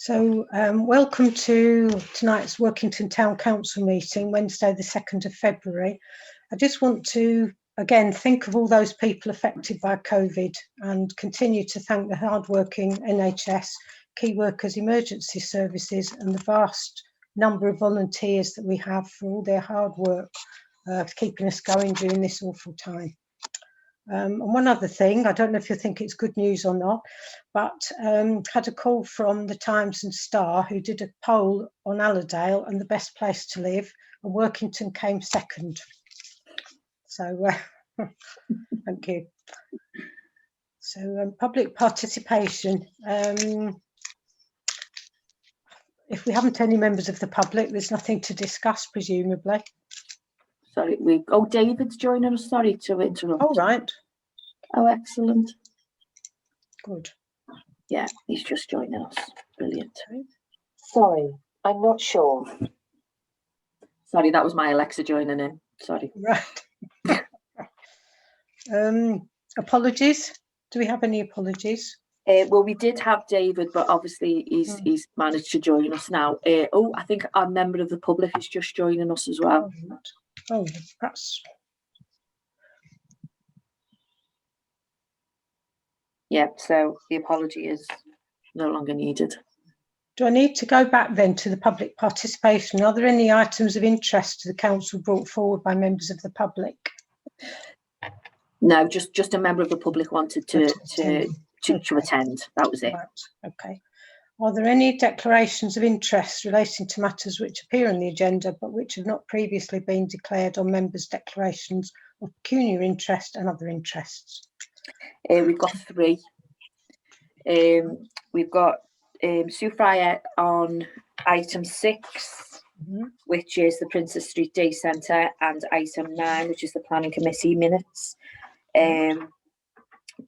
So welcome to tonight's Workington Town Council meeting, Wednesday the 2nd of February. I just want to again think of all those people affected by COVID and continue to thank the hardworking NHS, key workers, emergency services and the vast number of volunteers that we have for all their hard work keeping us going during this awful time. And one other thing, I don't know if you think it's good news or not, but had a call from the Times and Star who did a poll on Allerdale and the best place to live, and Workington came second. So thank you. So public participation. If we haven't any members of the public, there's nothing to discuss, presumably. Sorry, David's joining us. Sorry to interrupt. All right. Oh, excellent. Good. Yeah, he's just joining us. Brilliant. Okay. Sorry, I'm not sure. Sorry, that was my Alexa joining in. Sorry. Right. Apologies. Do we have any apologies? Well, we did have David, but obviously he's managed to join us now. I think our member of the public is just joining us as well. Oh, that's... Yeah, so the apology is no longer needed. Do I need to go back then to the public participation? Are there any items of interest to the council brought forward by members of the public? No, just a member of the public wanted to attend. That was it. Right. Okay. Are there any declarations of interest relating to matters which appear on the agenda but which have not previously been declared on members' declarations of pecuniary interest and other interests? We've got three. We've got Sue Fryer on item 6, which is the Princess Street Day Centre, and item 9, which is the Planning Committee minutes.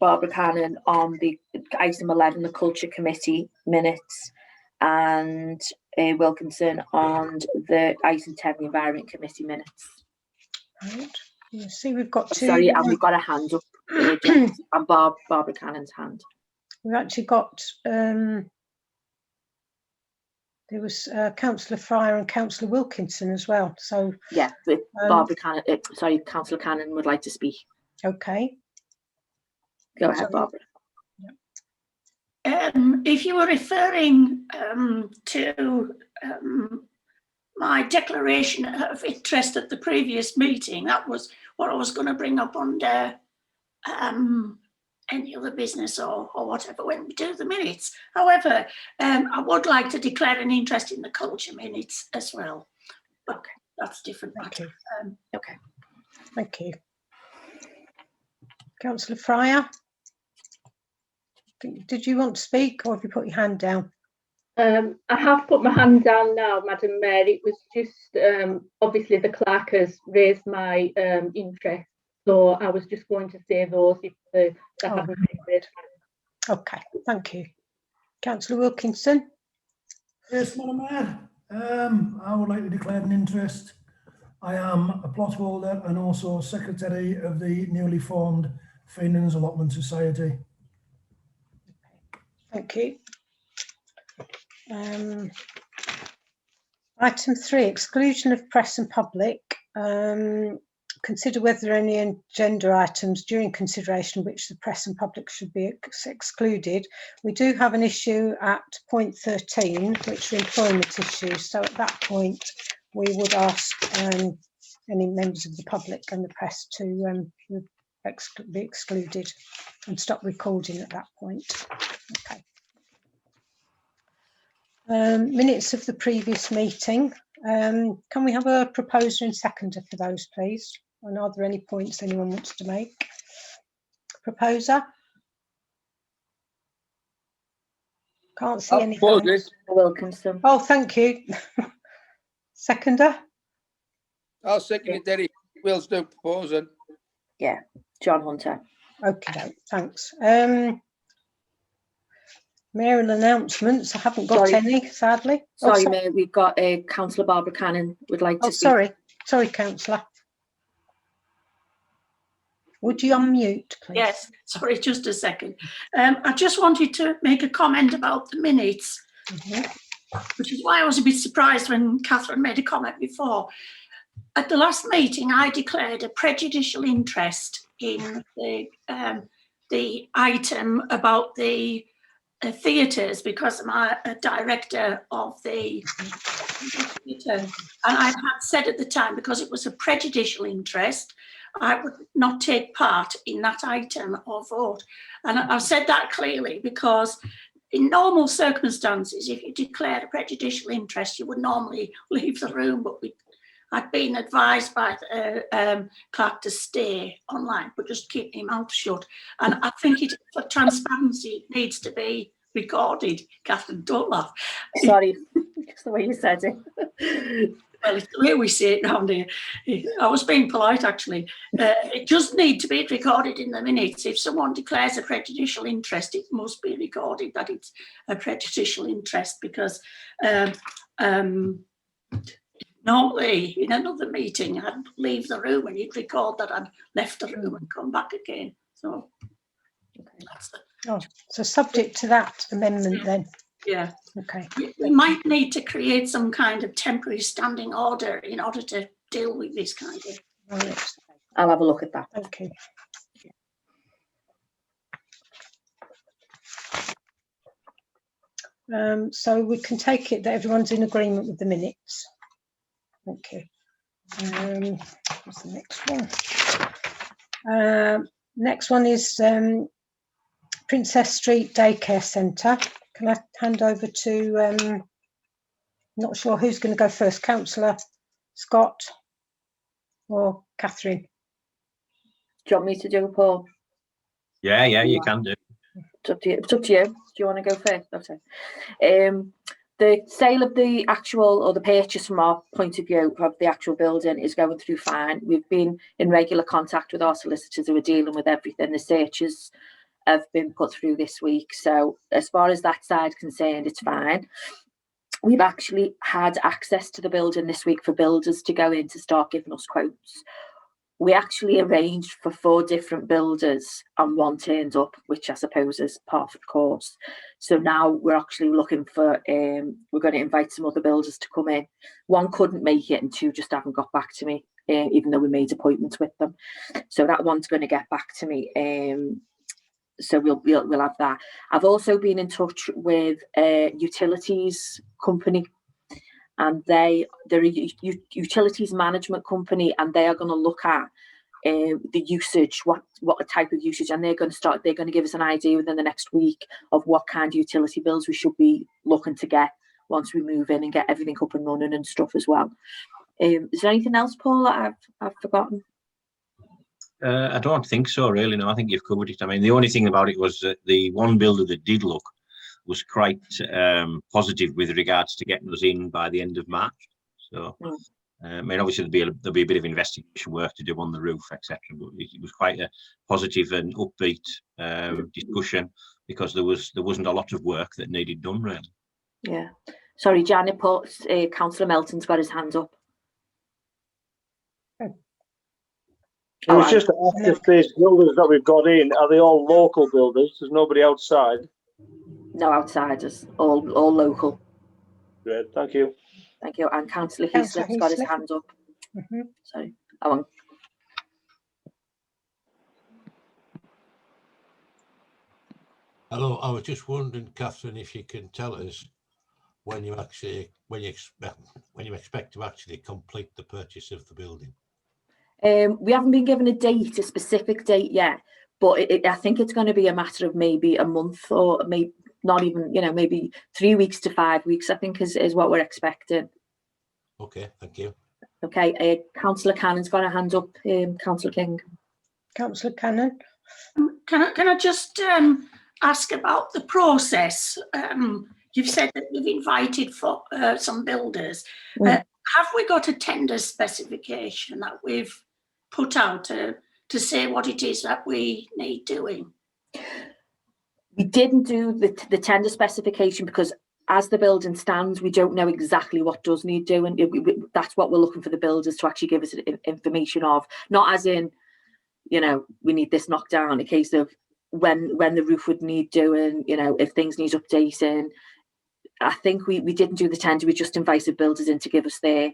Barbara Cannon on the item 11, the Culture Committee minutes, and Wilkinson on the item 10, the Environment Committee minutes. Right. You see, we've got two. Sorry, and we've got a hand up. And Barbara Cannon's hand. We've actually got there was Councillor Fryer and Councillor Wilkinson as well. So yeah, Barbara Cannon. Sorry, Councillor Cannon would like to speak. Okay. Go ahead, Barbara. If you were referring to my declaration of interest at the previous meeting, that was what I was going to bring up under any other business or whatever when we do the minutes. However, I would like to declare an interest in the culture minutes as well. Okay, that's different. Thank you. Okay. Thank you. Councillor Fryer, did you want to speak or have you put your hand down? I have put my hand down now, Madam Mayor. It was just obviously the clerk has raised my interest, so I was just going to say those if they haven't been raised. Okay, thank you. Councillor Wilkinson. Yes, Madam Mayor. I would like to declare an interest. I am a plot holder and also secretary of the newly formed Fenians Allotment Society. Thank you. Item 3, exclusion of press and public. Consider whether any agenda items during consideration which the press and public should be excluded. We do have an issue at point 13, which are employment issues. So at that point, we would ask any members of the public and the press to be excluded and stop recording at that point. Okay. Minutes of the previous meeting. Can we have a proposer and seconder for those, please? And are there any points anyone wants to make? Proposer? Can't see any hands. Wilkinson. Oh, thank you. Seconder? I'll second it, Derek. We'll still proposing. Yeah, John Hunter. Okay, thanks. Mayoral announcements. I haven't got any, sadly. Sorry, Mayor, we've got Councillor Barbara Cannon would like to speak. Sorry, Councillor. Would you unmute, please? Yes, sorry, just a second. I just wanted to make a comment about the minutes. Mhm. which is why I was a bit surprised when Catherine made a comment before. At the last meeting, I declared a prejudicial interest in the item about the theatres because I'm a director of the theatre. And I had said at the time, because it was a prejudicial interest, I would not take part in that item or vote. And I've said that clearly because in normal circumstances, if you declare a prejudicial interest, you would normally leave the room, but I'd been advised by the clerk to stay online, but just keep my mouth shut. And I think for transparency, it needs to be recorded. Catherine, don't laugh. Sorry, just the way you said it. Well, it's the way we say it around here. I was being polite, actually. It does need to be recorded in the minutes. If someone declares a prejudicial interest, it must be recorded that it's a prejudicial interest because normally in another meeting, I'd leave the room and you'd record that I'd left the room and come back again. So that's the, So subject to that amendment then. yeah. Okay. We might need to create some kind of temporary standing order in order to deal with this kind of. Right. I'll have a look at that. Thank you. So we can take it that everyone's in agreement with the minutes. Thank you. What's the next one? Next one is Princess Street Daycare Centre. Can I hand over to, not sure who's going to go first, Councillor Scott or Catherine? Do you want me to do it, Paul? Yeah, you can do. It's up to you. It's up to you. Do you want to go first? Okay. The sale of the actual, or the purchase from our point of view of the actual building is going through fine. We've been in regular contact with our solicitors who are dealing with everything. The searches have been put through this week. So as far as that side concerned, it's fine. We've actually had access to the building this week for builders to go in to start giving us quotes. We actually arranged for 4 different builders and 1 turned up, which I suppose is part of the course. So now we're actually looking for, we're going to invite some other builders to come in. 1 couldn't make it and 2 just haven't got back to me, even though we made appointments with them. So that one's going to get back to me. So we'll have that. I've also been in touch with a utilities company, and they're a utilities management company, and they are going to look at the usage, what type of usage, and they're going to give us an idea within the next week of what kind of utility bills we should be looking to get once we move in and get everything up and running and stuff as well. Is there anything else, Paul, that I've forgotten? I don't think so, really. No, I think you've covered it. I mean, the only thing about it was that the one builder that did look was quite positive with regards to getting us in by the end of March. So, I mean, obviously there'll be a bit of investigation work to do on the roof, etc. But it was quite a positive and upbeat discussion because there wasn't a lot of work that needed done, really. Yeah. Sorry, Janet, Councillor Melton's got his hand up. It was just after space builders that we've got in. Are they all local builders? There's nobody outside. No outsiders, all local. Great, thank you. Thank you. And Councillor Heaslip's got his hand up. Sorry. On. Hello, I was just wondering, Catherine, if you can tell us when you expect to actually complete the purchase of the building. We haven't been given a specific date yet, but I think it's going to be a matter of maybe a month, or maybe not even, maybe 3 weeks to 5 weeks, I think is what we're expecting. Okay, thank you. Okay, Councillor Cannon's got a hand up. Councillor King. Councillor Cannon. Can I just ask about the process? You've said that you've invited for some builders. Have we got a tender specification that we've put out to say what it is that we need doing? We didn't do the tender specification because as the building stands, we don't know exactly what does need doing. That's what we're looking for the builders to actually give us information of, not as in, we need this knocked down, a case of when the roof would need doing, if things need updating. I think we didn't do the tender. We just invited builders in to give us their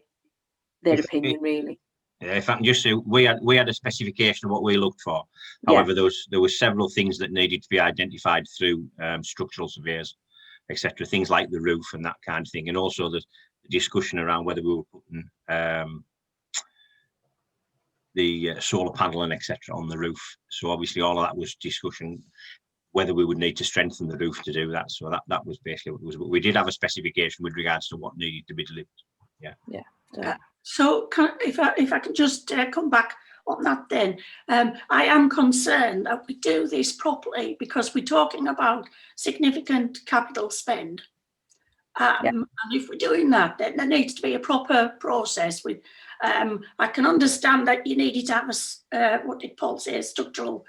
opinion, really. Yeah, if I can just say, we had a specification of what we looked for. Yeah. However, there were several things that needed to be identified through structural surveys, etc. Things like the roof and that kind of thing, and also the discussion around whether we were putting the solar panel and etc. on the roof. So obviously all of that was discussion whether we would need to strengthen the roof to do that. So that was basically what it was. But we did have a specification with regards to what needed to be delivered. Yeah. Yeah. So if I can just come back on that then, I am concerned that we do this properly, because we're talking about significant capital spend. And if we're doing that, then there needs to be a proper process. With I can understand that you needed to have what did Paul say, a structural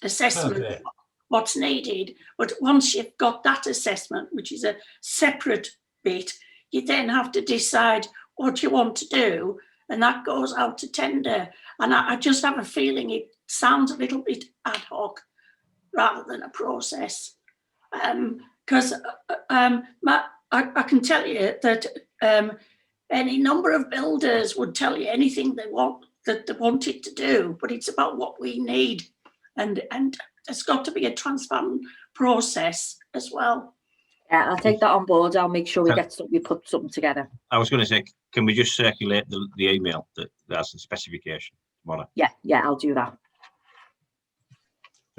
assessment of what's needed. But once you've got that assessment, which is a separate bit, you then have to decide what you want to do, and that goes out to tender. And I just have a feeling it sounds a little bit ad hoc rather than a process. Because I can tell you that any number of builders would tell you anything they wanted to do, but it's about what we need, and there's got to be a transparent process as well. Yeah, I'll take that on board. I'll make sure we put something together. I was going to say, can we just circulate the email that has the specification? Yeah, I'll do that.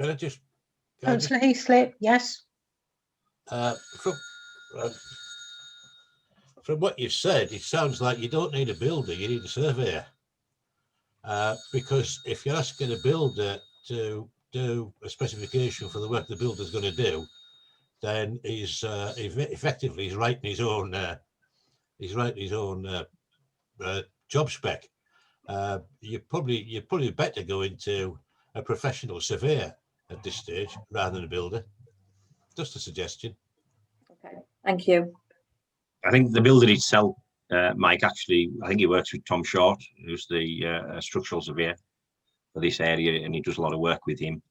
Can I just? Councillor Heaslip, yes. From what you've said, it sounds like you don't need a builder, you need a surveyor. Because if you're asking a builder to do a specification for the work the builder's going to do, then he's effectively writing his own job spec. You probably better go into a professional surveyor at this stage rather than a builder. Just a suggestion. Okay, thank you. I think the builder itself, Mike, actually, I think he works with Tom Short, who's the structural surveyor for this area, and he does a lot of work with him.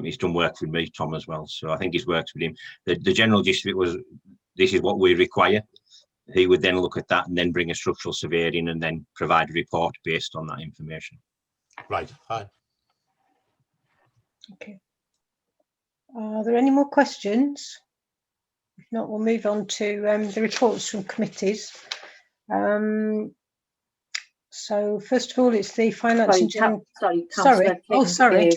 He's done work with me, Tom, as well. So I think he's worked with him. The general gist of it was, this is what we require. He would then look at that and then bring a structural surveyor in and then provide a report based on that information. Right, fine. Okay. Are there any more questions? If not, we'll move on to the reports from committees. So first of all, it's the finance and general. Sorry.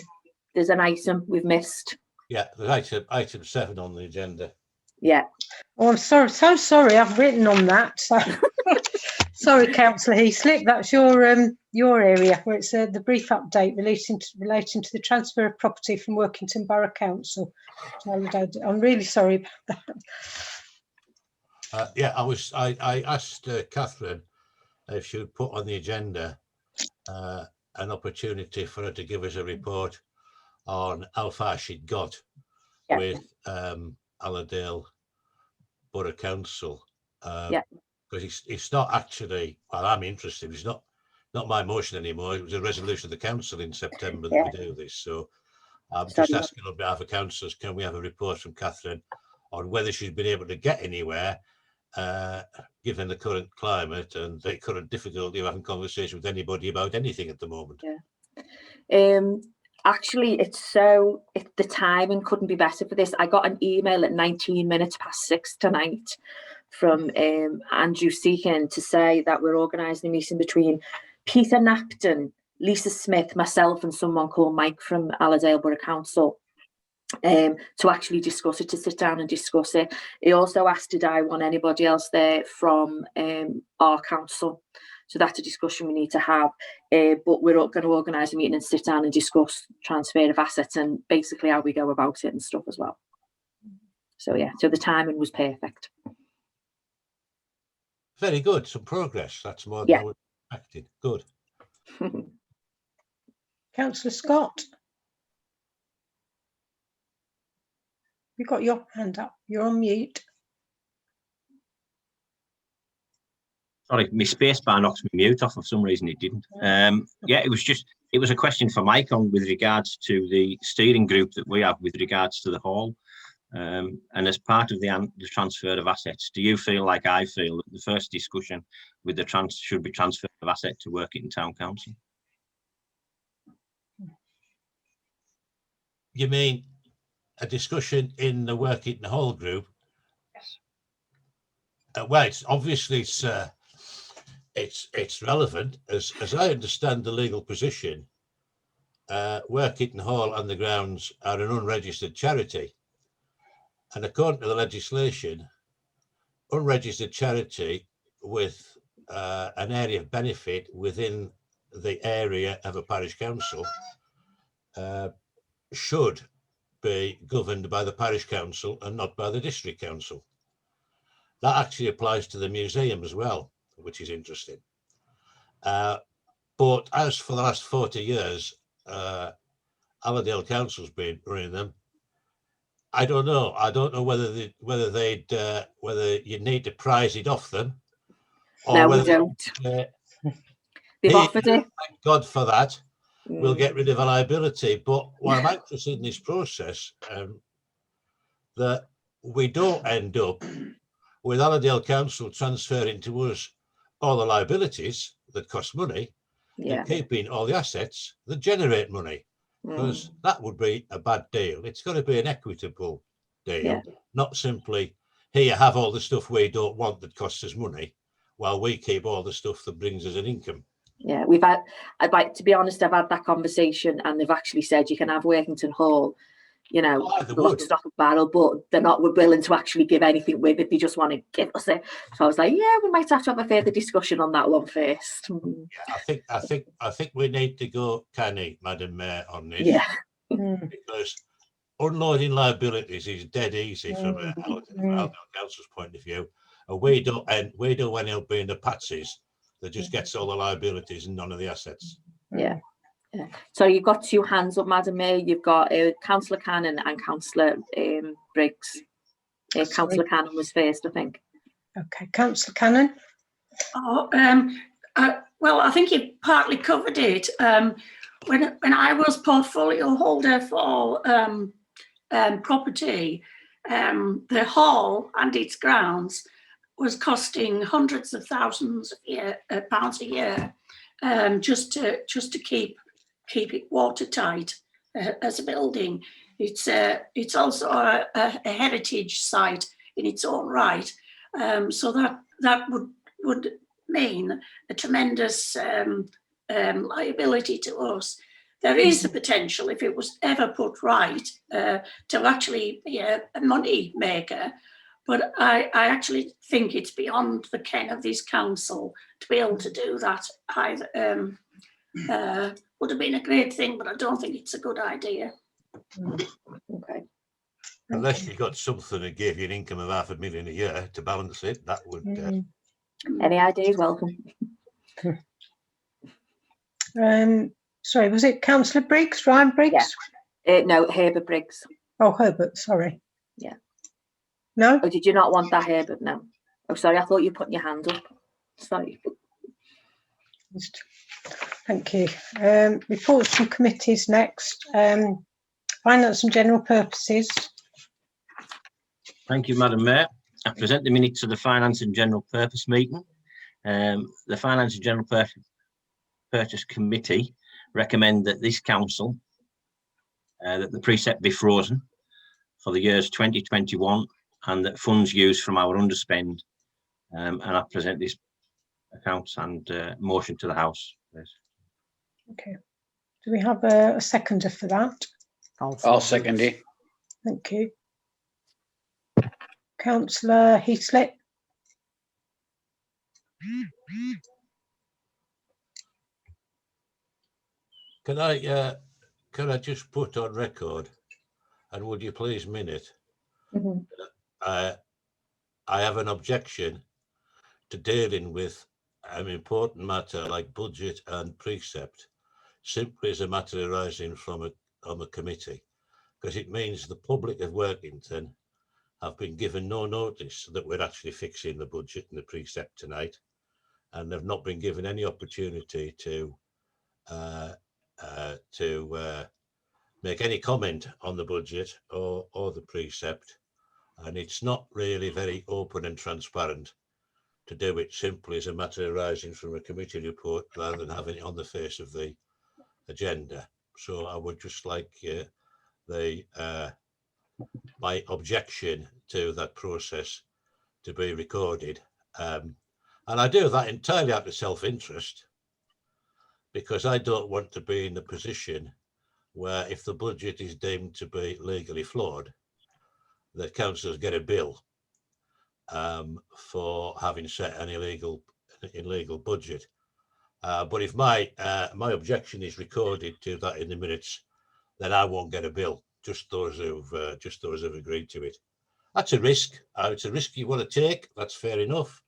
There's an item we've missed. Yeah, there's item 7 on the agenda. Yeah. Oh, I'm sorry. So sorry. I've written on that. So sorry, Councillor Heaslip. That's your area where it's the brief update relating to the transfer of property from Workington Borough Council. I'm really sorry about that. Yeah, I asked Catherine if she would put on the agenda an opportunity for her to give us a report on how far she'd got with Allerdale Borough Council. Because it's not actually, well, I'm interested, it's not my motion anymore. It was a resolution of the council in September that we do this. So I'm just asking on behalf of councillors, can we have a report from Catherine on whether she's been able to get anywhere given the current climate and the current difficulty of having conversation with anybody about anything at the moment? Actually, the timing couldn't be better for this. I got an email at 6:19 tonight from Andrew Seekin to say that we're organising a meeting between Peter Napton, Lisa Smith, myself and someone called Mike from Allerdale Borough Council to actually discuss it, to sit down and discuss it. He also asked, did I want anybody else there from our council? So that's a discussion we need to have, but we're going to organise a meeting and sit down and discuss transfer of assets and basically how we go about it and stuff as well. So yeah, so the timing was perfect. Very good, some progress. That's more than I was expecting. Good. Councillor Scott, you've got your hand up. You're on mute. Sorry, my space bar knocks me mute off. For some reason it didn't. Yeah, it was a question for Mike on with regards to the steering group that we have with regards to the hall. And as part of the transfer of assets, do you feel like I feel that the first discussion with the should be transfer of asset to Workington Town Council? You mean a discussion in the Workington Hall group? Yes. Well, it's obviously it's relevant as I understand the legal position. Workington Hall and the grounds are an unregistered charity, and according to the legislation, unregistered charity with an area of benefit within the area of a parish council should be governed by the parish council and not by the district council. That actually applies to the museum as well, which is interesting. But as for the last 40 years, Allerdale Council's been running them. I don't know. I don't know whether you need to prize it off them. Or No, whether we don't. They've offered it. Thank God for that. We'll get rid of a liability. But what I'm anxious in this process, that we don't end up with Allerdale Council transferring to us all the liabilities that cost money and keeping all the assets that generate money, because that would be a bad deal. It's got to be an equitable deal, not simply, here, have all the stuff we don't want that costs us money, while we keep all the stuff that brings us an income. Yeah, to be honest, I've had that conversation, and they've actually said you can have Workington Hall, you know, lock, stock and barrel, but they're not willing to actually give anything with it. They just want to give us it. So I was like, yeah, we might have to have a further discussion on that one first. Yeah, I think we need to go canny, Madam Mayor, on this. Yeah. Because unloading liabilities is dead easy from a council's point of view. And we don't end up being the patsies that just gets all the liabilities and none of the assets. Yeah. Yeah. So you've got two hands up, Madam Mayor. You've got Councillor Cannon and Councillor Briggs. Councillor Cannon was first, I think. Okay, Councillor Cannon. Oh, well, I think you partly covered it. When I was portfolio holder for property, the hall and its grounds was costing hundreds of thousands of pounds a year, just to keep it watertight as a building. It's also a heritage site in its own right, so that would mean a tremendous liability to us. There is the potential, if it was ever put right, to actually be a money maker. But I actually think it's beyond the ken of this council to be able to do that. Would have been a great thing, but I don't think it's a good idea. Okay. Unless you got something that gave you an income of $500,000 a year to balance it, that would. Any ideas? Welcome. Sorry, was it Councillor Briggs, Ryan Briggs? Yeah. No, Herbert Briggs. Oh, Herbert, sorry. Yeah. No? Oh, did you not want that, Herbert? No. Oh, sorry, I thought you put your hand up. Sorry. Thank you. Reports from committees next. Finance and General Purposes. Thank you, Madam Mayor. I present the minutes of the Finance and General Purpose meeting. The Finance and General Purchase Committee recommend that this council, that the precept be frozen for the years 2021 and that funds used from our underspend. And I present this accounts and motion to the House, please. Okay. Do we have a seconder for that? I'll second it. Thank you. Councillor Heaslip. Can I just put on record, and would you please minute? I have an objection to dealing with an important matter like budget and precept simply as a matter arising from a committee, because it means the public of Workington have been given no notice that we're actually fixing the budget and the precept tonight, and they've not been given any opportunity to make any comment on the budget or the precept. and it's not really very open and transparent to do it simply as a matter arising from a committee report rather than having it on the face of the agenda. So I would just like my objection to that process to be recorded. And I do that entirely out of self-interest, because I don't want to be in the position where, if the budget is deemed to be legally flawed, the councillors get a bill for having set an illegal budget. But if my objection is recorded to that in the minutes, then I won't get a bill. Just those who've agreed to it. That's a risk. It's a risk you want to take. That's fair enough.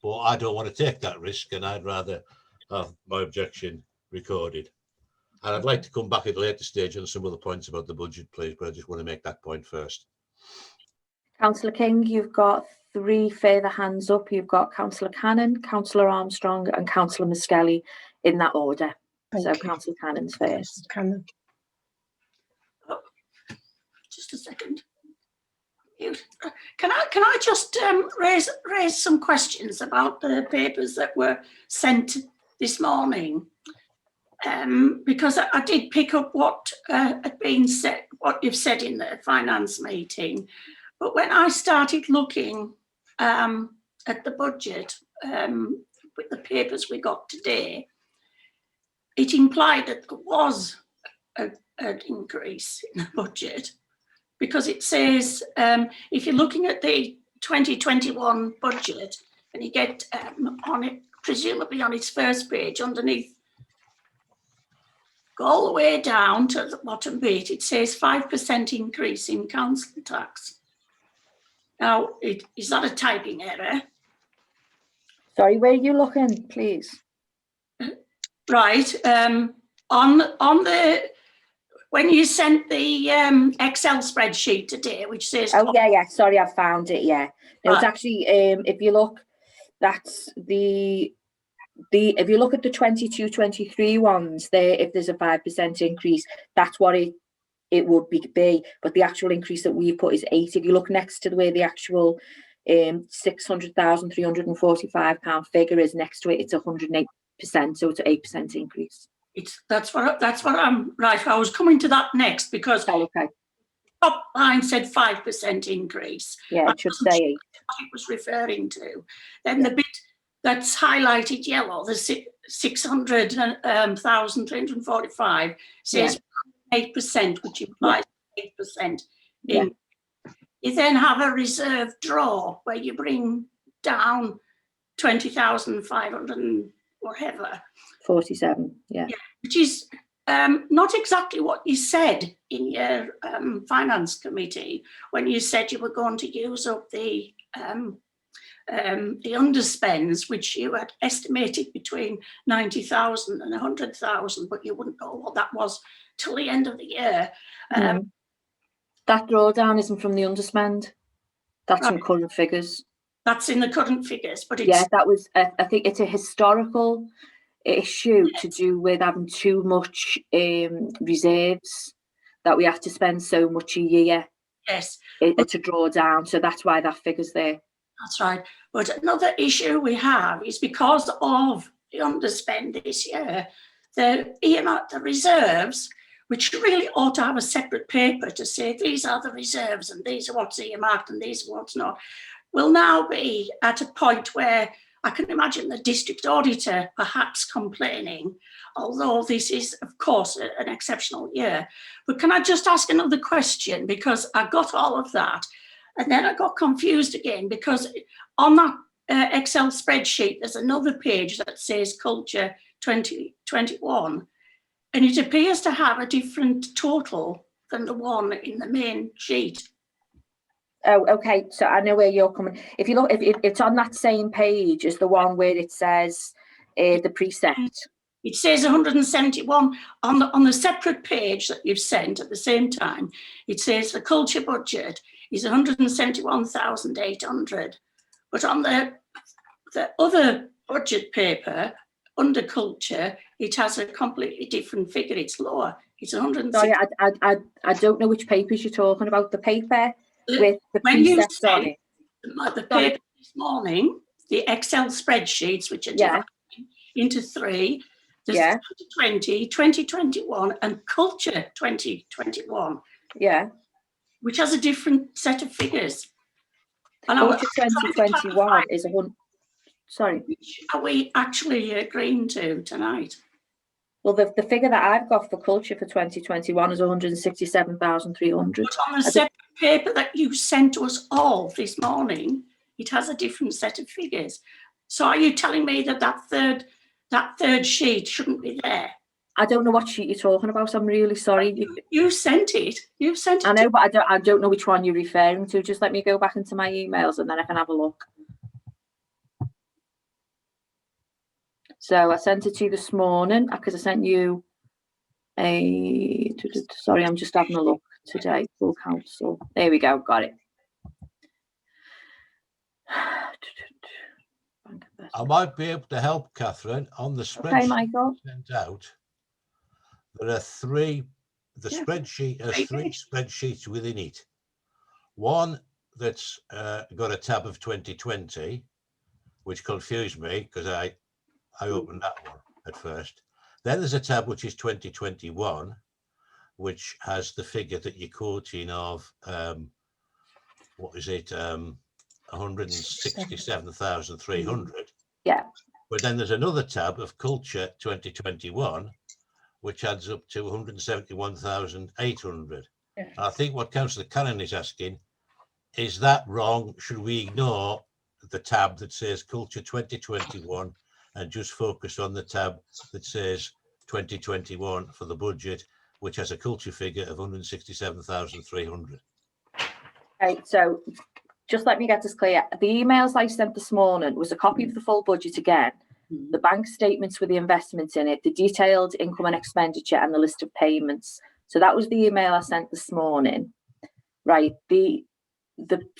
But I don't want to take that risk, and I'd rather have my objection recorded. And I'd like to come back at a later stage on some other points about the budget, please, but I just want to make that point first. Councillor King, you've got 3 further hands up. You've got Councillor Cannon, Councillor Armstrong and Councillor Muskelly in that order. Thank So you. Councillor Cannon's first. Cannon. Just a second. Can I just raise some questions about the papers that were sent this morning? Because I did pick up what had been said, what you've said in the finance meeting, but when I started looking at the budget with the papers we got today, it implied that there was an increase in the budget, because it says if you're looking at the 2021 budget and you get on it, presumably on its first page underneath, go all the way down to the bottom bit, it says 5% increase in council tax. Now, is that a typing error? Sorry, where are you looking, please? Right, on the, when you sent the Excel spreadsheet today, which says... Oh, yeah, sorry, I found it, yeah. No, it's Right. actually, if you look, that's if you look at the 22-23 ones there, if there's a 5% increase, that's what it would be, but the actual increase that we put is 8. If you look next to the way the actual £600,345 figure is next to it, it's 108%, so it's an 8% increase. That's what I'm right. I was coming to that next, because okay. Top line said 5% increase. Yeah, it should say 8. What it was referring to. Then the bit that's highlighted yellow, the 600,345 says 8%, which implies 8%. Yeah. You then have a reserve draw where you bring down 20,500 and whatever. 47, yeah. Which is not exactly what you said in your finance committee when you said you were going to use up the underspends, which you had estimated between 90,000 and 100,000, but you wouldn't know what that was till the end of the year. That drawdown isn't from the underspend. That's from current figures. That's in the current figures, but it's... Yeah, that was, I think it's a historical issue to do with having too much reserves, that we have to spend so much a year. Yes. It's a drawdown, so that's why that figure's there. That's right. But another issue we have is because of the underspend this year, the reserves, which really ought to have a separate paper to say these are the reserves and these are what's earmarked and these are what's not, will now be at a point where I can imagine the district auditor perhaps complaining, although this is, of course, an exceptional year. But can I just ask another question? Because I got all of that. And then I got confused again, because on that Excel spreadsheet, there's another page that says Culture 2021. And it appears to have a different total than the one in the main sheet. Oh, okay. So I know where you're coming. If you look, if it's on that same page as the one where it says the precept. It says 171 on the separate page that you've sent at the same time. It says the culture budget is 171,800, but on the other budget paper under culture, it has a completely different figure. It's lower. It's 160. Sorry, I don't know which papers you're talking about. The paper with the when you presets on say it. the paper this morning, the Excel spreadsheets, which are divided into three, there's 2020, 2021 and Culture 2021. Yeah. Which has a different set of figures. And Culture 2021 is 100. Sorry. Which are we actually agreeing to tonight? Well, the figure that I've got for Culture for 2021 is 167,300. But on the separate paper that you sent to us all this morning, it has a different set of figures. So are you telling me that that third sheet shouldn't be there? I don't know what sheet you're talking about. I'm really sorry. You sent it. You sent it. I know, but I don't know which one you're referring to. Just let me go back into my emails and then I can have a look. So I sent it to you this morning because I sent you a. Sorry, I'm just having a look today. Full council. There we go. Got it. I might be able to help, Catherine, on the spreadsheet. Okay, Michael. Sent out. There are three. The spreadsheet has three spreadsheets within it. One that's got a tab of 2020, which confused me because I opened that one at first. Then there's a tab which is 2021, which has the figure that you're quoting of what is it? 167,300. Yeah. But then there's another tab of Culture 2021, which adds up to 171,800. Yeah. I think what Councillor Cannon is asking, is that wrong? Should we ignore the tab that says Culture 2021 and just focus on the tab that says 2021 for the budget, which has a culture figure of 167,300? Okay, so just let me get this clear. The emails I sent this morning was a copy of the full budget again, the bank statements with the investments in it, the detailed income and expenditure and the list of payments. So that was the email I sent this morning. Right, the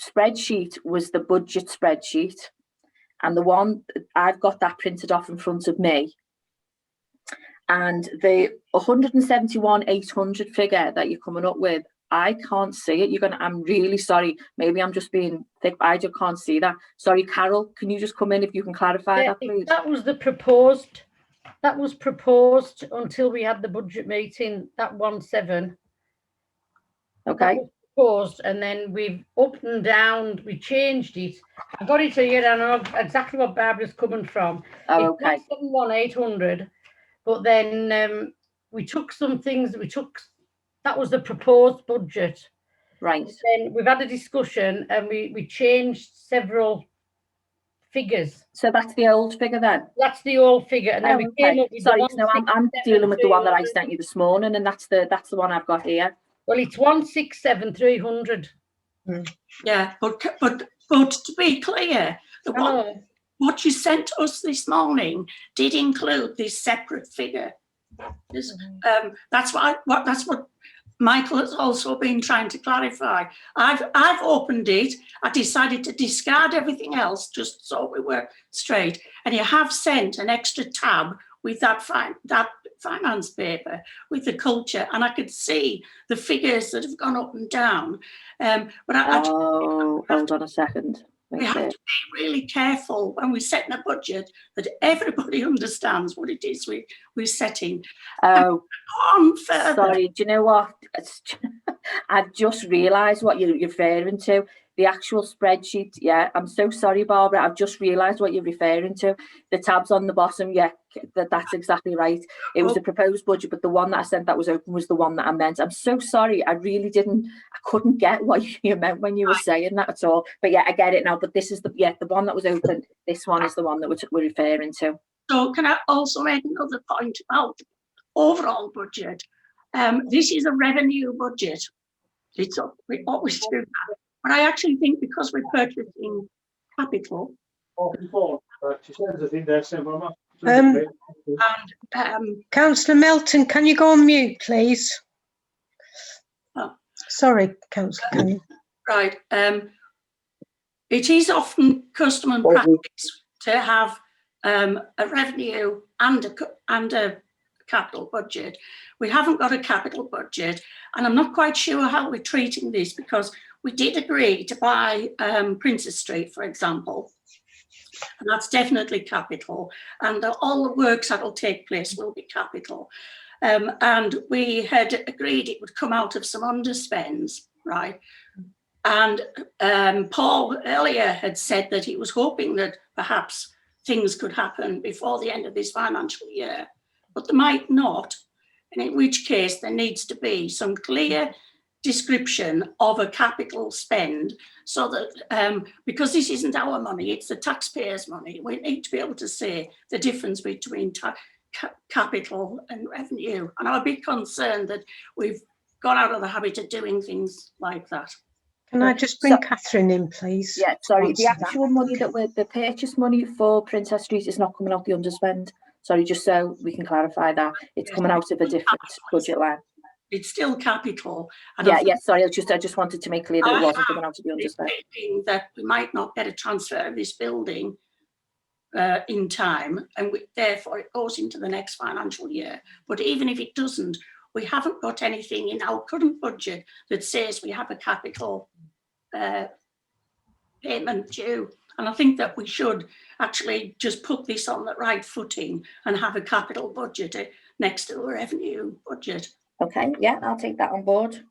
spreadsheet was the budget spreadsheet, and the one I've got that printed off in front of me. And the 171,800 figure that you're coming up with, I can't see it. I'm really sorry. Maybe I'm just being thick. I just can't see that. Sorry, Carol, can you just come in if you can clarify that, please? That was the proposed. That was proposed until we had the budget meeting. That 17. Okay. Proposed, and then we've up and down. We changed it. I got it here, and I know exactly what Barbara's coming from. Oh, okay. 171,800, but then we took some things. That was the proposed budget. Right. Then we've had a discussion and we changed several figures. So that's the old figure then? That's the old figure. And then we came up with sorry, no, I'm dealing with the one that I sent you this morning, and that's the one I've got here. Well, it's 167,300. Yeah, but to be clear, what you sent us this morning did include this separate figure. That's what Michael has also been trying to clarify. I've opened it. I decided to discard everything else just so we were straight. And you have sent an extra tab with that finance paper with the culture, and I could see the figures that have gone up and down. But hold on a second. We have to be really careful when we're setting a budget that everybody understands what it is we're setting. Oh, sorry. Do you know what? I've just realised what you're referring to. The actual spreadsheet. Yeah, I'm so sorry, Barbara. I've just realised what you're referring to. The tabs on the bottom. Yeah, that's exactly right. It was the proposed budget, but the one that I sent that was open was the one that I meant. I'm so sorry. I couldn't get what you meant when you were saying that at all. But yeah, I get it now. But this is the one that was open. This one is the one that we're referring to. So can I also make another point about the overall budget? This is a revenue budget. We always do that. But I actually think because we're purchasing capital. Councillor Melton, can you go on mute, please? Oh. Sorry, Councillor Cannon. Right. It is often custom and practice to have a revenue and a capital budget. We haven't got a capital budget, and I'm not quite sure how we're treating this because we did agree to buy Princess Street, for example, and that's definitely capital, and all the works that will take place will be capital. And we had agreed it would come out of some underspends, right? And Paul earlier had said that he was hoping that perhaps things could happen before the end of this financial year, but they might not, and in which case there needs to be some clear description of a capital spend, so that because this isn't our money, it's the taxpayers' money, we need to be able to say the difference between capital and revenue. And I'm a bit concerned that we've got out of the habit of doing things like that. Can I just bring Catherine in, please? Yeah, sorry, the Answer that. actual money that we're, the purchase money for Princess Street is not coming out the underspend. Sorry, just so we can clarify that. It's coming out of a different budget line. It's still capital. And Yeah, sorry, I just wanted to make clear that it wasn't coming out of the underspend. That we might not get a transfer of this building in time, and therefore it goes into the next financial year. But even if it doesn't, we haven't got anything in our current budget that says we have a capital payment due. And I think that we should actually just put this on the right footing and have a capital budget next to the revenue budget. Okay, yeah, I'll take that on board.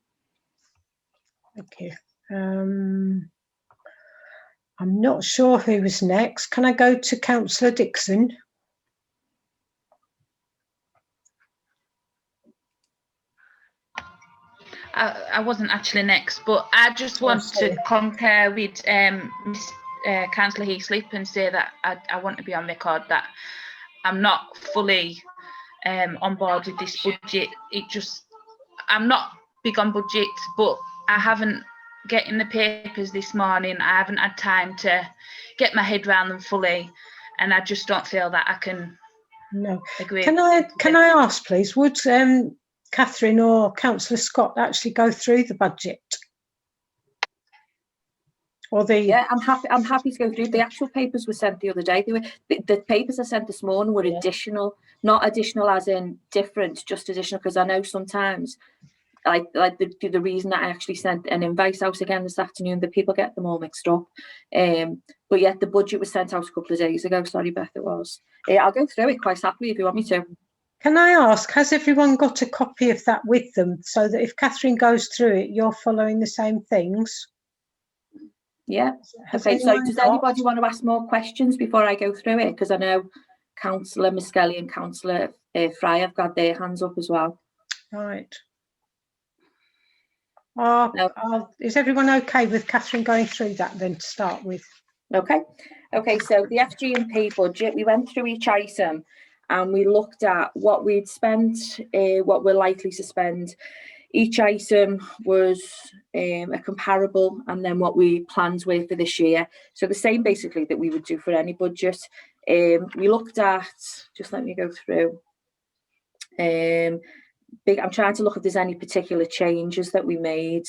Okay. I'm not sure who was next. Can I go to Councillor Dixon? I wasn't actually next, but I just want to concur with Councillor Heaslip and say that I want to be on record that I'm not fully on board with this budget. I'm not big on budgets, but I haven't getting the papers this morning. I haven't had time to get my head around them fully, and I just don't feel that I can agree. Can I ask, please, would Catherine or Councillor Scott actually go through the budget? Or Yeah, I'm happy to go through. The actual papers were sent the other day. The papers I sent this morning were additional, not additional as in different, just additional, because I know sometimes like the reason that I actually sent an invite out again this afternoon, that people get them all mixed up. But yet the budget was sent out a couple of days ago. Sorry, Beth, it was. I'll go through it quite happily if you want me to. Can I ask, has everyone got a copy of that with them, so that if Catherine goes through it, you're following the same things? Yeah. Okay, so does anybody want to ask more questions before I go through it? Because I know Councillor Miskelly and Councillor Fry have got their hands up as well. Right. Is everyone okay with Catherine going through that then to start with? Okay, so the FG&P budget, we went through each item and we looked at what we'd spent, what we're likely to spend. Each item was a comparable, and then what we planned with for this year. So the same basically that we would do for any budget. We looked at, just let me go through. I'm trying to look if there's any particular changes that we made.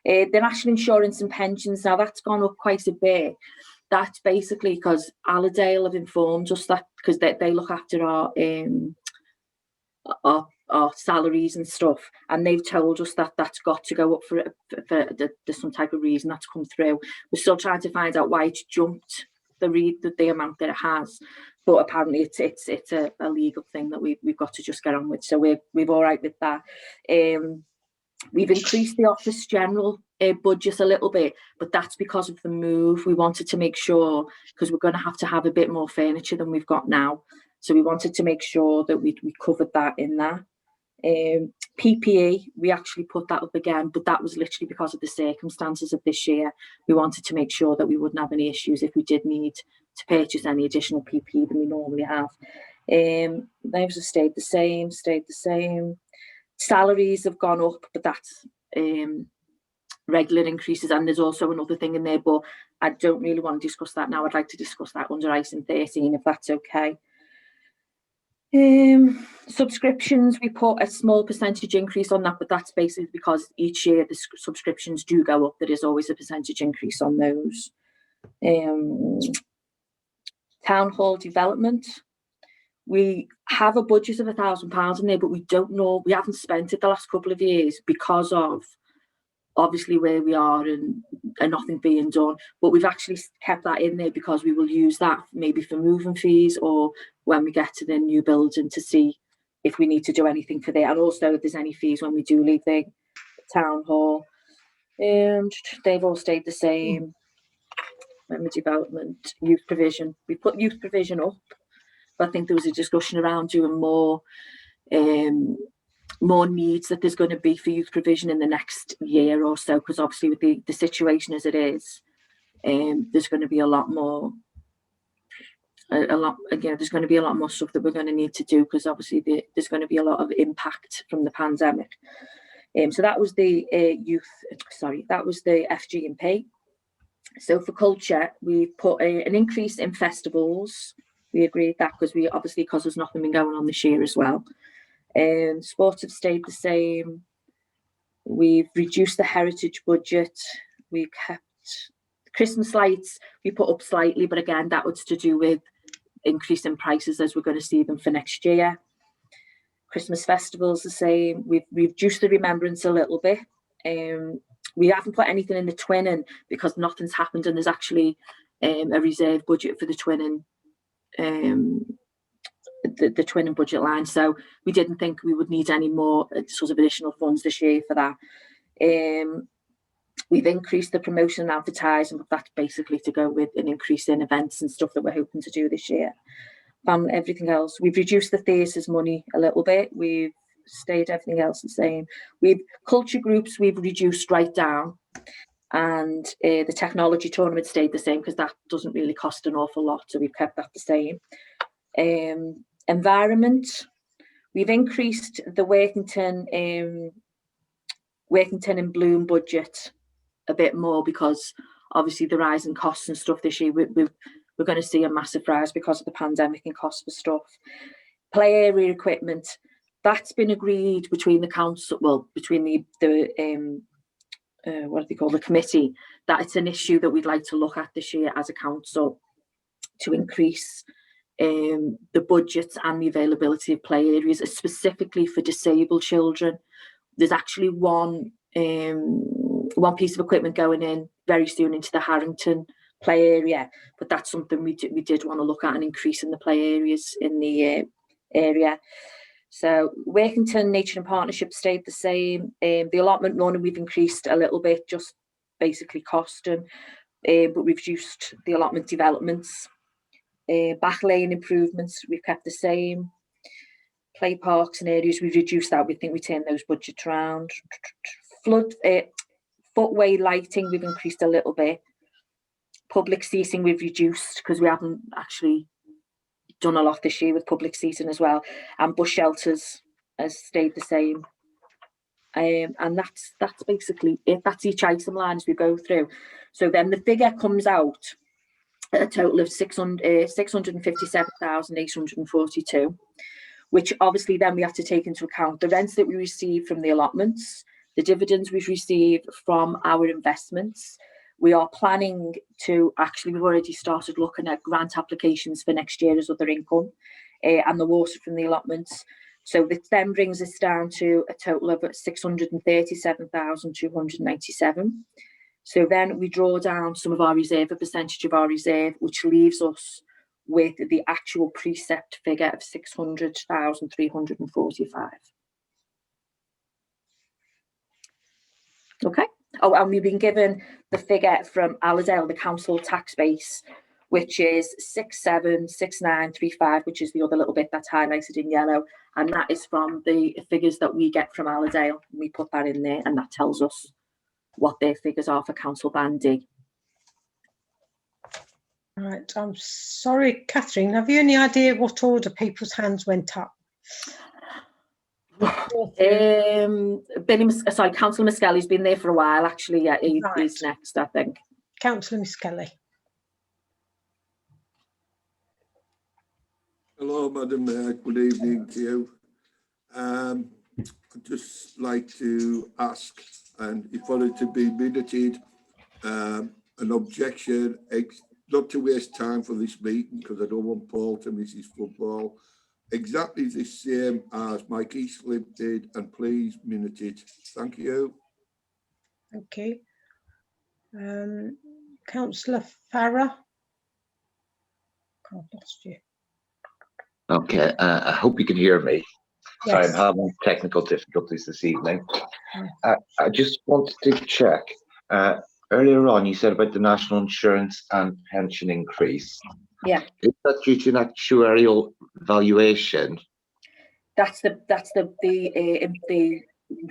The national insurance and pensions, now that's gone up quite a bit. That's basically because Allerdale have informed us that, because they look after our salaries and stuff, and they've told us that that's got to go up for there's some type of reason that's come through. We're still trying to find out why it's jumped the amount that it has, but apparently it's a legal thing that we've got to just get on with. So we're all right with that. We've increased the Office General budget a little bit, but that's because of the move. We wanted to make sure, because we're going to have a bit more furniture than we've got now. So we wanted to make sure that we covered that in that. PPE, we actually put that up again, but that was literally because of the circumstances of this year. We wanted to make sure that we wouldn't have any issues if we did need to purchase any additional PPE than we normally have. Those have stayed the same. Salaries have gone up, but that's regular increases, and there's also another thing in there, but I don't really want to discuss that now. I'd like to discuss that under item 13, if that's okay. Subscriptions, we put a small percentage increase on that, but that's basically because each year the subscriptions do go up. There is always a percentage increase on those. Town hall development, we have a budget of £1,000 in there, but we don't know, we haven't spent it the last couple of years because of obviously where we are and nothing being done, but we've actually kept that in there because we will use that maybe for moving fees or when we get to the new building to see if we need to do anything for that, and also if there's any fees when we do leave the town hall. They've all stayed the same. Memory development, youth provision. We put youth provision up, but I think there was a discussion around doing more needs that there's going to be for youth provision in the next year or so, because obviously with the situation as it is, there's going to be a lot more. There's going to be a lot more stuff that we're going to need to do because obviously there's going to be a lot of impact from the pandemic. So that was the that was the FG&P. So for culture, we've put an increase in festivals. We agreed that because there's nothing been going on this year as well. Sports have stayed the same. We've reduced the heritage budget. We kept Christmas lights. We put up slightly, but again, that was to do with increasing prices as we're going to see them for next year. Christmas festivals the same. We've reduced the remembrance a little bit. We haven't put anything in the twinning because nothing's happened, and there's actually a reserve budget for the twinning. The twinning budget line, so we didn't think we would need any more sort of additional funds this year for that. We've increased the promotion and advertising, but that's basically to go with an increase in events and stuff that we're hoping to do this year. Everything else, we've reduced the theatres money a little bit. We've stayed everything else the same. Culture groups we've reduced right down, and the technology tournament stayed the same because that doesn't really cost an awful lot, so we've kept that the same. Environment, we've increased the Workington and Bloom budget a bit more because obviously the rise in costs and stuff this year, we're going to see a massive rise because of the pandemic and costs for stuff. Play area equipment, that's been agreed between the council, well, between the committee, that it's an issue that we'd like to look at this year as a council to increase the budgets and the availability of play areas, specifically for disabled children. There's actually one piece of equipment going in very soon into the Harrington play area, but that's something we did want to look at, and increasing the play areas in the area. So Workington Nature and Partnership stayed the same. The allotment money we've increased a little bit, just basically costing, but we've reduced the allotment developments. Back lane improvements we've kept the same. Play parks and areas we've reduced that. We think we turned those budgets around. Footway lighting we've increased a little bit. Public seating we've reduced because we haven't actually done a lot this year with public seating as well. And bus shelters has stayed the same. And that's basically it. That's each item line as we go through. So then the figure comes out a total of 657,842, which obviously then we have to take into account the rents that we receive from the allotments, the dividends we've received from our investments. We are planning to, actually we've already started looking at grant applications for next year as other income, and the water from the allotments. So this then brings us down to a total of 637,297. So then we draw down some of our reserve, a percentage of our reserve, which leaves us with the actual precept figure of 600,345. Okay. Oh, and we've been given the figure from Allerdale, the council tax base, which is 676935, which is the other little bit that's highlighted in yellow, and that is from the figures that we get from Allerdale. We put that in there, and that tells us what their figures are for Council Band D. Right, I'm sorry, Catherine, have you any idea what order people's hands went up? Councillor Miskelly's been there for a while, actually. Yeah, he's next, I think. Councillor Miskelly. Hello, Madam Mayor. Good evening to you. I'd just like to ask, and if for it to be minuted, an objection, not to waste time for this meeting, because I don't want Paul to miss his football. Exactly the same as Mike Eastlipp did, and please minute it. Thank you. Thank you. Councillor Farrer. I've lost you. Okay, I hope you can hear me. Sorry, Yes. I'm having technical difficulties this evening. I just wanted to check. Earlier on, you said about the national insurance and pension increase. Yeah. Is that due to an actuarial valuation? That's the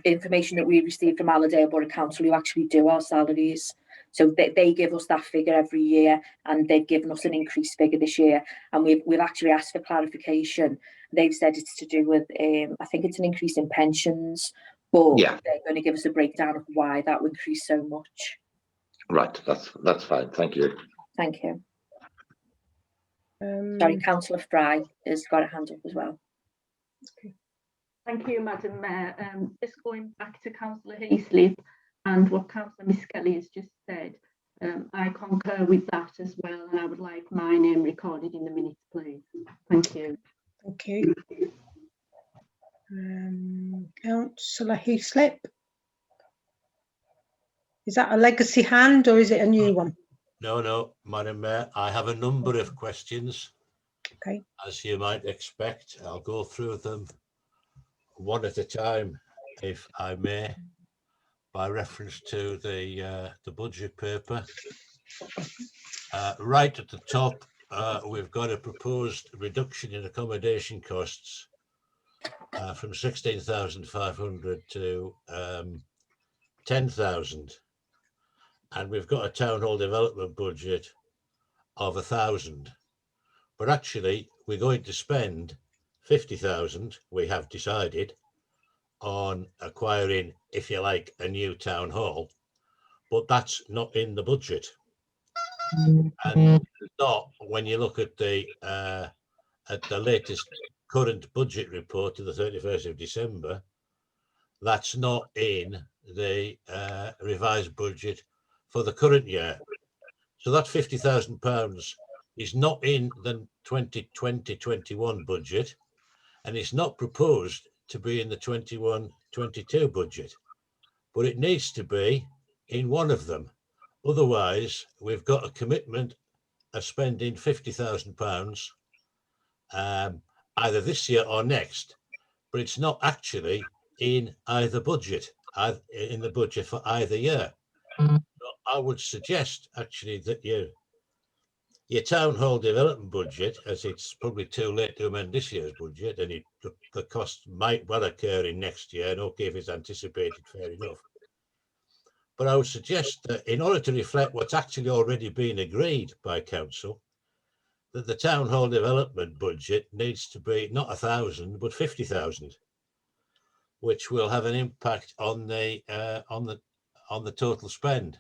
information that we received from Allerdale Borough Council, who actually do our salaries. So they give us that figure every year, and they've given us an increased figure this year. And we've actually asked for clarification. They've said it's to do with I think it's an increase in pensions, but yeah, they're going to give us a breakdown of why that would increase so much. Right, that's fine. Thank you. Thank you. Sorry, Councillor Fry has got a hand up as well. Okay. Thank you, Madam Mayor. Just going back to Councillor Heaslip and what Councillor Miss Kelly has just said, I concur with that as well, and I would like my name recorded in the minutes, please. Thank you. Thank you. Councillor Heaslip. Is that a legacy hand or is it a new one? No, Madam Mayor, I have a number of questions. Okay. As you might expect, I'll go through them one at a time, if I may, by reference to the budget paper. Right at the top, we've got a proposed reduction in accommodation costs from 16,500 to 10,000. And we've got a town hall development budget of 1,000. But actually, we're going to spend 50,000, we have decided, on acquiring, if you like, a new town hall. But that's not in the budget. And not when you look at the latest current budget report to the 31st of December, that's not in the revised budget for the current year. So that £50,000 is not in the 2020-21 budget, and it's not proposed to be in the 21-22 budget, but it needs to be in one of them. Otherwise, we've got a commitment of spending £50,000 either this year or next, but it's not actually in either budget, in the budget for either year. I would suggest actually that your town hall development budget, as it's probably too late to amend this year's budget, and the cost might well occur in next year, and okay, if it's anticipated, fair enough. But I would suggest that in order to reflect what's actually already been agreed by council, that the town hall development budget needs to be not 1,000 but 50,000, which will have an impact on the total spend.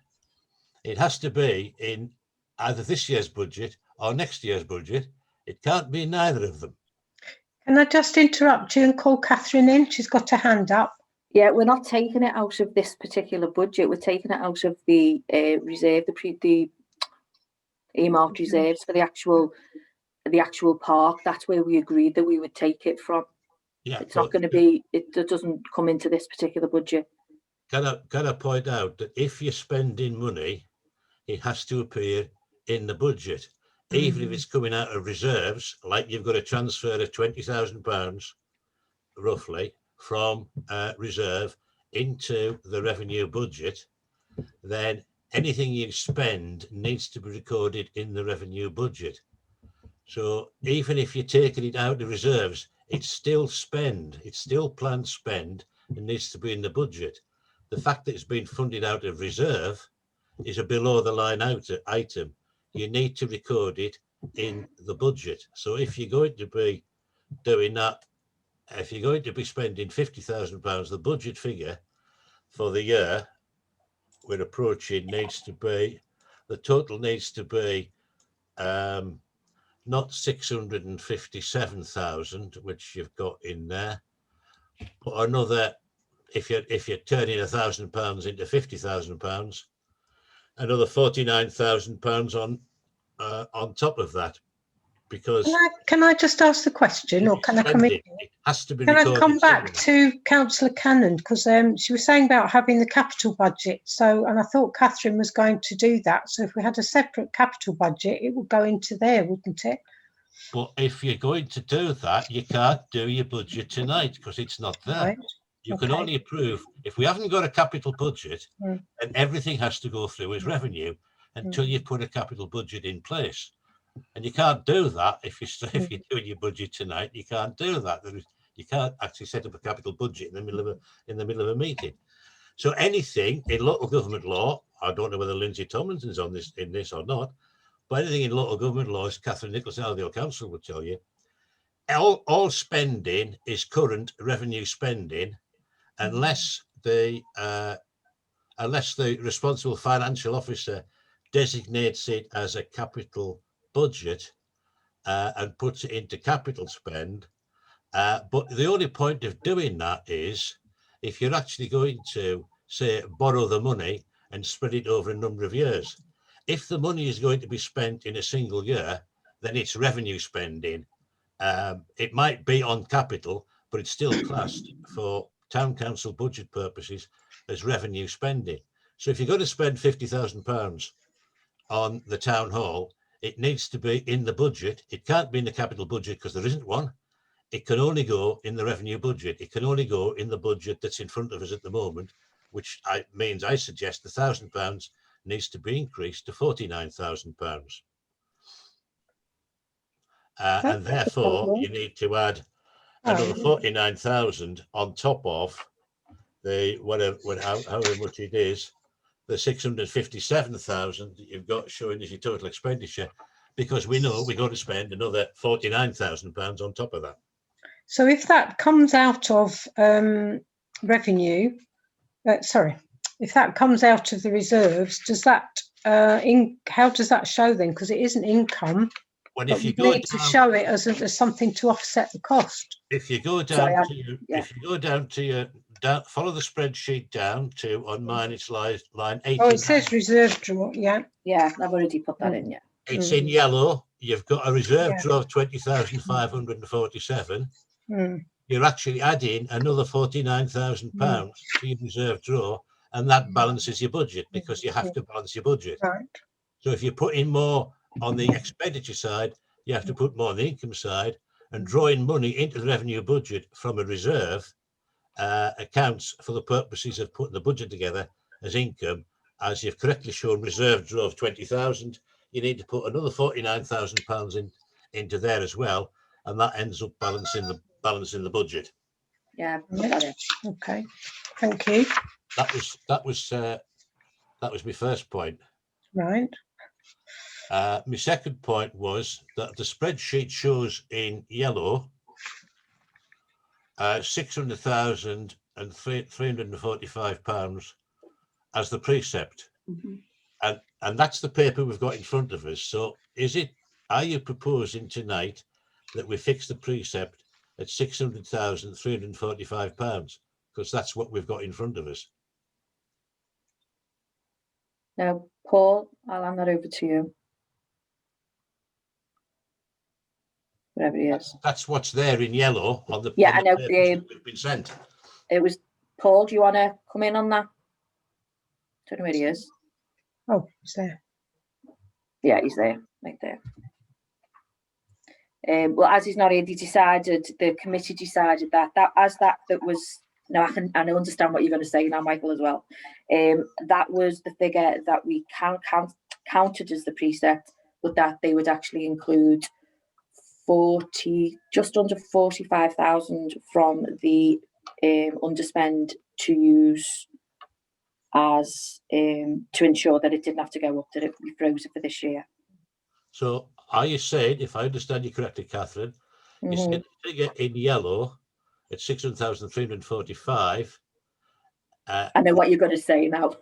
It has to be in either this year's budget or next year's budget. It can't be neither of them. Can I just interrupt you and call Catherine in? She's got her hand up. Yeah, we're not taking it out of this particular budget. We're taking it out of the reserve, the earmarked reserves for the actual park. That's where we agreed that we would take it from. Yeah, it's not going to be. It doesn't come into this particular budget. Can I point out that if you're spending money, it has to appear in the budget, even if it's coming out of reserves, like you've got a transfer of £20,000 roughly from reserve into the revenue budget, then anything you spend needs to be recorded in the revenue budget. So even if you're taking it out of reserves, it's still spend, it's still planned spend, and needs to be in the budget. The fact that it's been funded out of reserve is a below the line item. You need to record it in the budget. So if you're going to be doing that, if you're going to be spending £50,000, the budget figure for the year we're approaching needs to be, the total needs to be not 657,000, which you've got in there, but another, if you're turning £1,000 into £50,000, another £49,000 on top of that. because Can I just ask the question, or can I come in? it has to be Can I recorded come back somewhere. to Councillor Cannon, because she was saying about having the capital budget. So, and I thought Catherine was going to do that. So if we had a separate capital budget, it would go into there, wouldn't it? But if you're going to do that, you can't do your budget tonight because it's not there. Right. You can Okay. only approve, if we haven't got a capital budget, Mm. then everything has to go through as revenue until you put a capital budget in place. And you can't do that if you're doing your budget tonight. You can't do that. You can't actually set up a capital budget in the middle of a meeting. So anything in local government law, I don't know whether Lindsay Tomlinson's in this or not, but anything in local government law, as Catherine Nicholas, Aldale Council would tell you, all spending is current revenue spending, unless the responsible financial officer designates it as a capital budget and puts it into capital spend. But the only point of doing that is if you're actually going to, say, borrow the money and spread it over a number of years. If the money is going to be spent in a single year, then it's revenue spending. It might be on capital, but it's still classed for town council budget purposes as revenue spending. So if you're going to spend £50,000 on the town hall, it needs to be in the budget. It can't be in the capital budget because there isn't one. It can only go in the revenue budget. It can only go in the budget that's in front of us at the moment, which means I suggest the £1,000 needs to be increased to £49,000. And therefore, you need to add another 49,000 on top of the however much it is, the 657,000 that you've got showing as your total expenditure, because we know we're going to spend another £49,000 on top of that. So if that comes out of revenue, if that comes out of the reserves, does that how does that show then? Because it isn't income. When But if you we go need to show it as something to offset the cost. If you go down to your follow the spreadsheet down to on mine, it's line 18. Oh, it says reserve draw. Yeah. Yeah, I've already put that in. Yeah. It's in yellow. You've got a reserve draw of 20,547. You're actually adding another £49,000 to your reserve draw, and that balances your budget because you have to balance your budget. Right. So if you put in more on the expenditure side, you have to put more on the income side, and drawing money into the revenue budget from a reserve accounts for the purposes of putting the budget together as income. As you've correctly shown, reserve draw of 20,000, you need to put another £49,000 into there as well, and that ends up balancing the budget. Yeah, put that in. Okay, thank you. That was my first point. Right. My second point was that the spreadsheet shows in yellow 600,000 and £345 as the precept. And that's the paper we've got in front of us. So are you proposing tonight that we fix the precept at £600,345? Because that's what we've got in front of us. Now, Paul, I'll hand that over to you. Whatever it is. That's what's there in yellow on the Yeah, on I know. the papers that we've been sent. It was Paul. Do you want to come in on that? Don't know where he is. Oh, he's there. Yeah, he's there, right there. Well, as he's not here, the committee decided that was. No, I understand what you're going to say now, Michael, as well. That was the figure that we counted as the precept, but that they would actually include just under 45,000 from the underspend to use as to ensure that it didn't have to go up, that it would be frozen for this year. So are you saying, if I understand you correctly, Catherine, you said the figure in yellow at 600,345. I know what you're going to say now.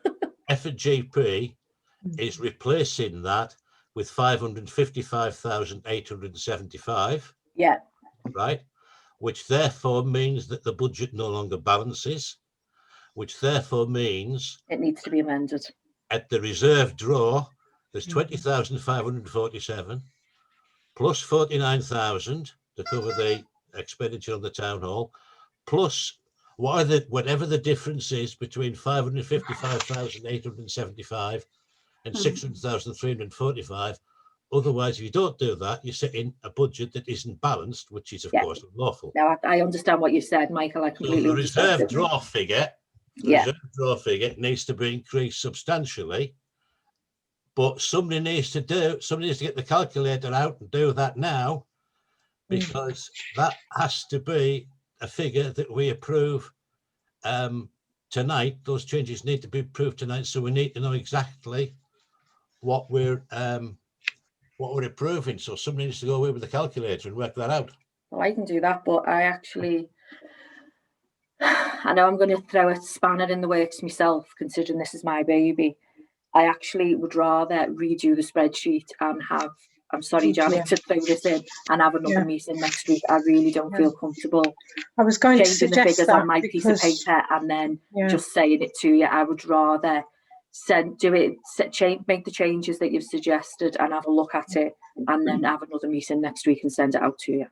F&GP is replacing that with 555,875. Yeah. Right. Which therefore means that the budget no longer balances, which therefore means it needs to be amended. At the reserve draw, there's 20,547. plus 49,000 to cover the expenditure on the town hall, plus whatever the difference is between 555,875 and 600,345. Otherwise, if you don't do that, you set in a budget that isn't balanced, which is, of course, unlawful. Now, I understand what you said, Michael. I So completely the understand. reserve draw figure, needs to be increased substantially. But somebody needs to get the calculator out and do that now, because that has to be a figure that we approve tonight. Those changes need to be approved tonight, so we need to know exactly what we're approving. So somebody needs to go away with the calculator and work that out. Well, I can do that, but I know I'm going to throw a spanner in the works myself, considering this is my baby. I actually would rather redo the spreadsheet and have, I'm sorry, Janet, to throw this in and have another meeting next week. I really don't feel comfortable. I was going to changing the suggest figures that on my piece of paper and then Yeah. just saying it to you. I would rather make the changes that you've suggested and have a look at it, and then have another meeting next week and send it out to you.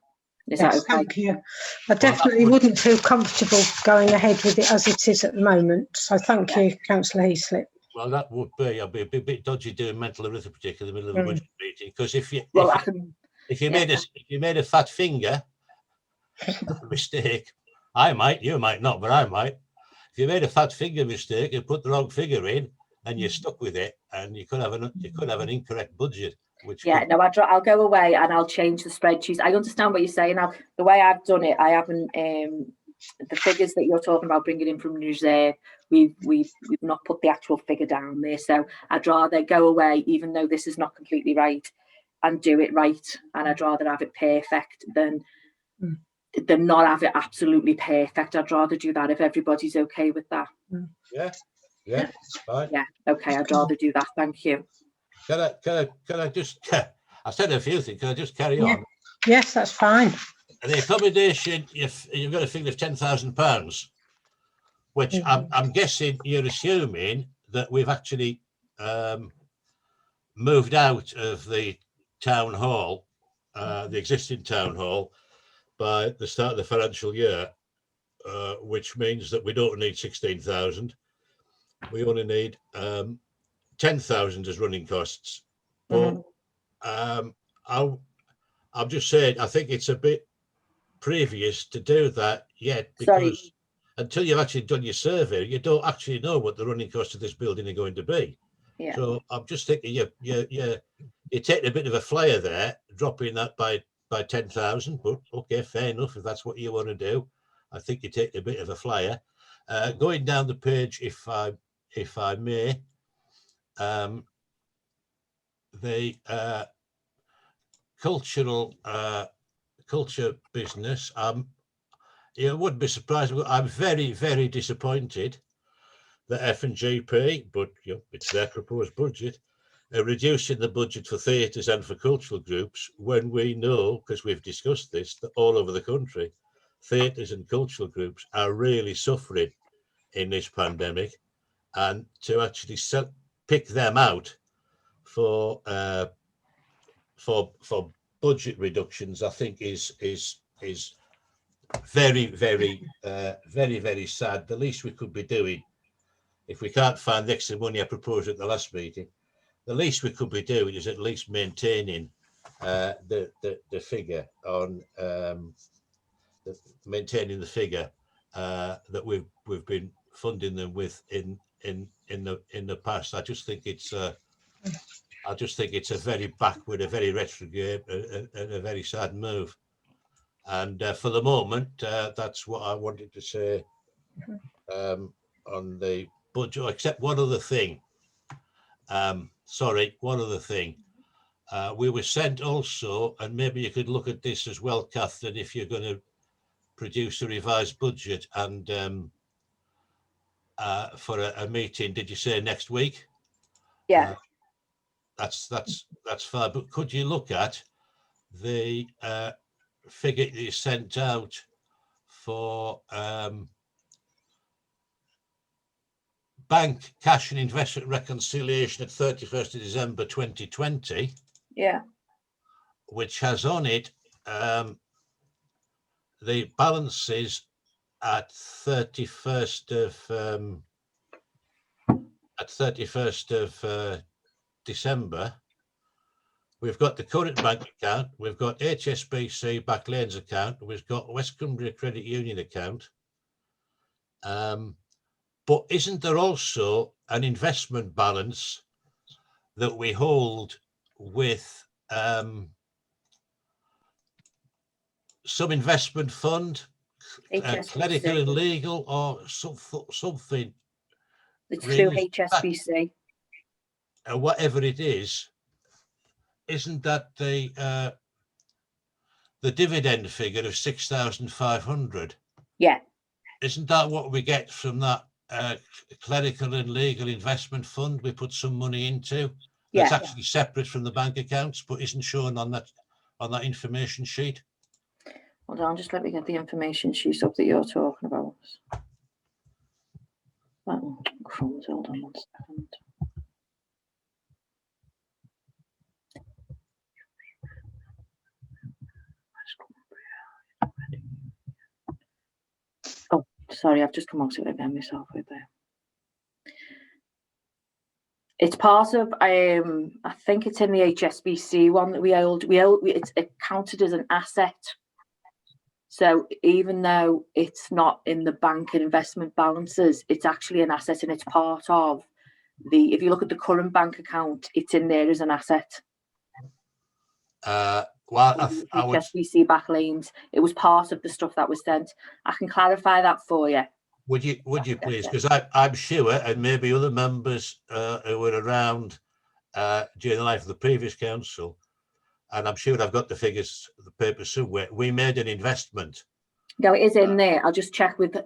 Is that Yes, okay? thank you. I definitely wouldn't feel comfortable going ahead with it as it is at the moment. So thank you, Councillor Heaslip. Well, that would be, I'd be a bit dodgy doing mental arithmetic in the middle of a budget meeting, because if you made a fat finger mistake, I might, you might not, but I might. If you made a fat finger mistake and put the wrong figure in, and you're stuck with it, and you could have an incorrect budget. I'll go away and I'll change the spreadsheets. I understand what you're saying. Now, the way I've done it, I haven't the figures that you're talking about bringing in from reserve. We've not put the actual figure down there. So I'd rather go away, even though this is not completely right, and do it right. And I'd rather have it perfect than not have it absolutely perfect. I'd rather do that if everybody's okay with that. Yeah, fine. Yeah, okay, I'd rather do that. Thank you. Can I just, I said a few things, can I just carry on? Yes, that's fine. And the accommodation, if you've got a figure of £10,000, which I'm guessing you're assuming that we've actually moved out of the town hall, the existing town hall, by the start of the financial year, which means that we don't need 16,000. We only need 10,000 as running costs. But I'm just saying, I think it's a bit previous to do that yet, because until you've actually done your survey, you don't actually know what the running costs of this building are going to be. Yeah. So I'm just thinking you're taking a bit of a flyer there, dropping that by 10,000. But okay, fair enough if that's what you want to do. I think you take a bit of a flyer. Going down the page, if I may, the culture business. You wouldn't be surprised. I'm very, very disappointed that F&GP, but it's their proposed budget, are reducing the budget for theatres and for cultural groups, when we know, because we've discussed this, that all over the country, theatres and cultural groups are really suffering in this pandemic, and to actually pick them out for budget reductions, I think is very, very, very, very sad. The least we could be doing, if we can't find the extra money I proposed at the last meeting, the least we could be doing is at least maintaining the figure on maintaining the figure that we've been funding them with in the past. I just think it's a very backward, a very retrograde, and a very sad move. And for the moment, that's what I wanted to say on the budget. Except one other thing. One other thing. We were sent also, and maybe you could look at this as well, Catherine, if you're going to produce a revised budget and for a meeting. Did you say next week? Yeah. That's fine. But could you look at the figure that you sent out for bank cash and investment reconciliation at 31st of December 2020? Yeah. which has on it the balances at 31st of December. We've got the current bank account, we've got HSBC Back Lanes account, we've got West Cumbria Credit Union account. But isn't there also an investment balance that we hold with some investment fund, clerical and legal, or something? It's through HSBC. Whatever it is, isn't that the dividend figure of 6,500? Yeah. Isn't that what we get from that clerical and legal investment fund we put some money into? It's actually separate from the bank accounts, but isn't shown on that information sheet. Hold on, just let me get the information sheet up that you're talking about. Crumbs, hold on 1 second. Oh, sorry, I've just come out of it again myself right there. It's part of, I think it's in the HSBC one that we hold. It's counted as an asset. So even though it's not in the bank and investment balances, it's actually an asset, and it's part of the, if you look at the current bank account, it's in there as an asset. Well, I would... HSBC Back Lanes, it was part of the stuff that was sent. I can clarify that for you. Would you please? Because I'm sure, and maybe other members who were around during the life of the previous council, and I'm sure I've got the figures, the papers somewhere, we made an investment. No, it is in there. I'll just check with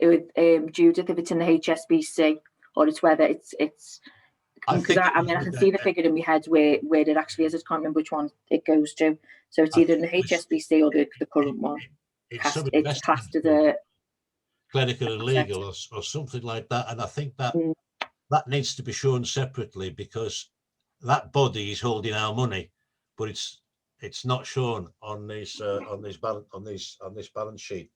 Judith if it's in the HSBC or it's whether it's because I mean I can see the figure in my head where it actually is. I can't remember which one it goes to. So it's either in the HSBC or the current one. It's passed to the clerical and legal or something like that, and I think that that needs to be shown separately, because that body is holding our money, but it's not shown on this balance sheet.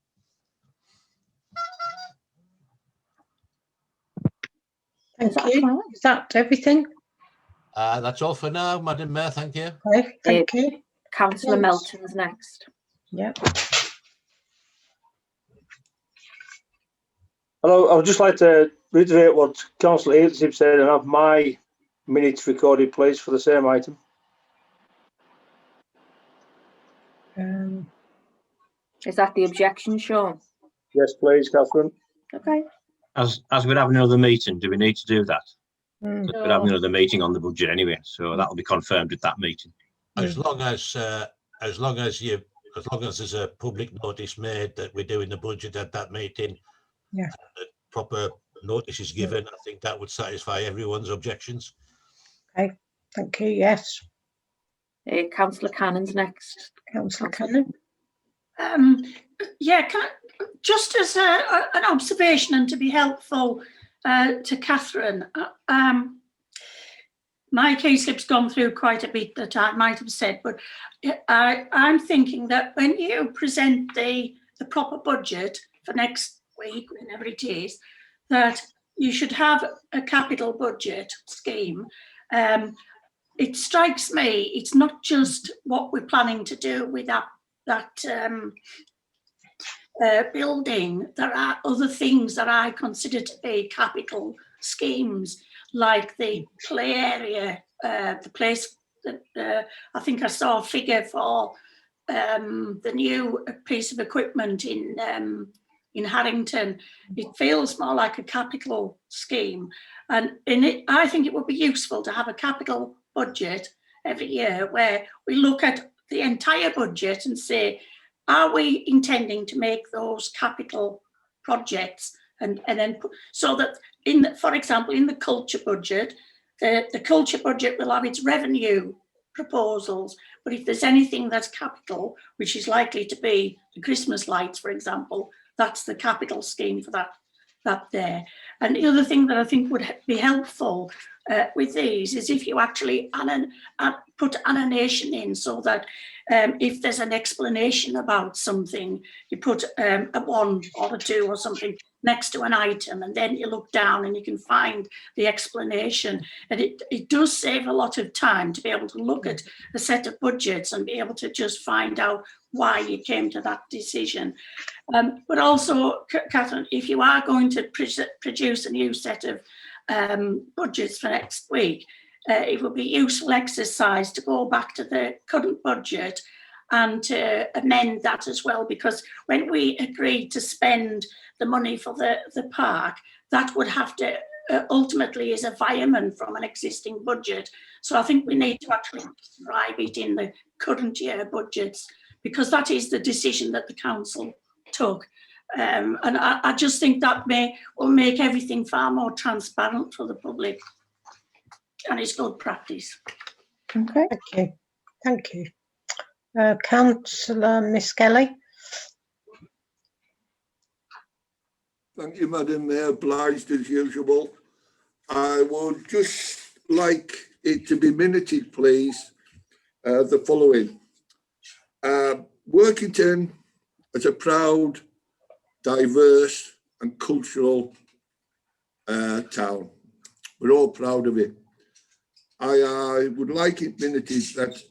Thank you. Is that everything? That's all for now, Madam Mayor. Thank you. Okay, thank you. Councillor Melton's next. Yeah. Hello, I would just like to reiterate what Councillor Ainslie said and have my minutes recorded, please, for the same item. Is that the objection, Sean? Yes, please, Catherine. Okay. As we're having another meeting, do we need to do that? We're having another meeting on the budget anyway, so that'll be confirmed at that meeting. As long as there's a public notice made that we're doing the budget at that meeting, yeah, proper notice is given, I think that would satisfy everyone's objections. Okay, thank you. Yes. Councillor Cannon's next. Councillor Cannon. Yeah, just as an observation and to be helpful to Catherine, my key slip's gone through quite a bit that I might have said, but I'm thinking that when you present the proper budget for next week, whenever it is, that you should have a capital budget scheme. It strikes me it's not just what we're planning to do with that building. There are other things that I consider to be capital schemes, like the play area, the place that I think I saw a figure for the new piece of equipment in Harrington. It feels more like a capital scheme, and in it, I think it would be useful to have a capital budget every year where we look at the entire budget and say, are we intending to make those capital projects, and then so that for example, in the culture budget, the culture budget will have its revenue proposals, but if there's anything that's capital, which is likely to be the Christmas lights, for example, that's the capital scheme for that there. And the other thing that I think would be helpful with these is if you actually put annonation in, so that if there's an explanation about something, you put a 1 or a 2 or something next to an item, and then you look down and you can find the explanation. And it does save a lot of time to be able to look at a set of budgets and be able to just find out why you came to that decision. But also, Catherine, if you are going to produce a new set of budgets for next week, it would be useful exercise to go back to the current budget and to amend that as well, because when we agreed to spend the money for the park, that would have to ultimately is a fireman from an existing budget. So I think we need to actually describe it in the current year budgets, because that is the decision that the council took. And I just think that will make everything far more transparent for the public, and it's good practice. Okay, thank you. Thank you. Councillor Miss Kelly. Thank you, Madam Mayor. Obliged as usual. I would just like it to be minuted, please, the following. Workington is a proud, diverse and cultural town. We're all proud of it. I would like it minuted that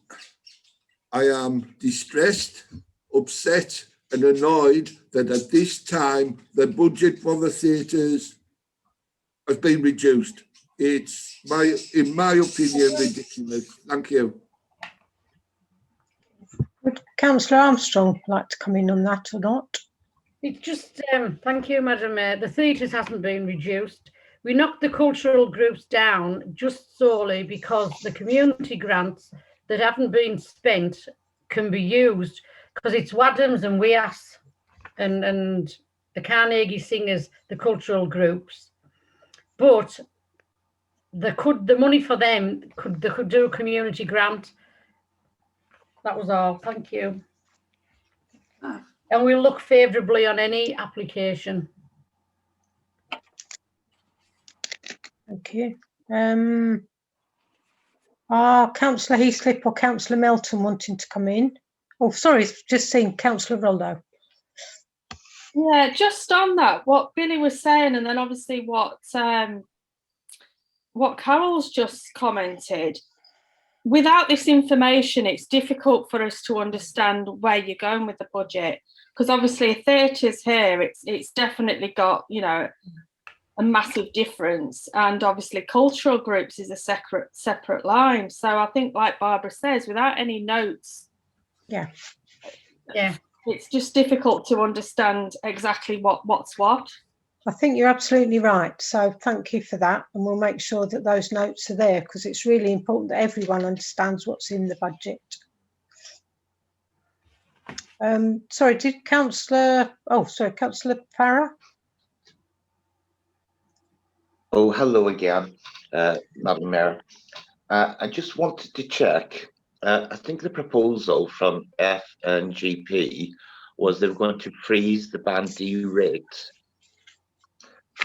I am distressed, upset and annoyed that at this time the budget for the theatres has been reduced. It's, in my opinion, ridiculous. Thank you. Would Councillor Armstrong like to come in on that or not? It's just, thank you, Madam Mayor. The theatres hasn't been reduced. We knocked the cultural groups down just solely because the community grants that haven't been spent can be used, because it's Wadhams and Weas and the Carnegie Singers, the cultural groups. But the money for them, they could do a community grant. That was all. Thank you. And we'll look favourably on any application. Thank you. Are Councillor Heaslip or Councillor Melton wanting to come in? Oh, sorry, just seen Councillor Rollo. Yeah, just on that, what Billy was saying, and then obviously what Carol's just commented. Without this information, it's difficult for us to understand where you're going with the budget, because obviously theatres here, it's definitely got, you know, a massive difference, and obviously cultural groups is a separate line. So I think, like Barbara says, without any notes, yeah, it's just difficult to understand exactly what's what. I think you're absolutely right. So thank you for that, and we'll make sure that those notes are there, because it's really important that everyone understands what's in the budget. Sorry, did Councillor? Oh, sorry, Councillor Farah. Oh, hello again, Madam Mayor. I just wanted to check. I think the proposal from FNGP was they were going to freeze the Band D rate.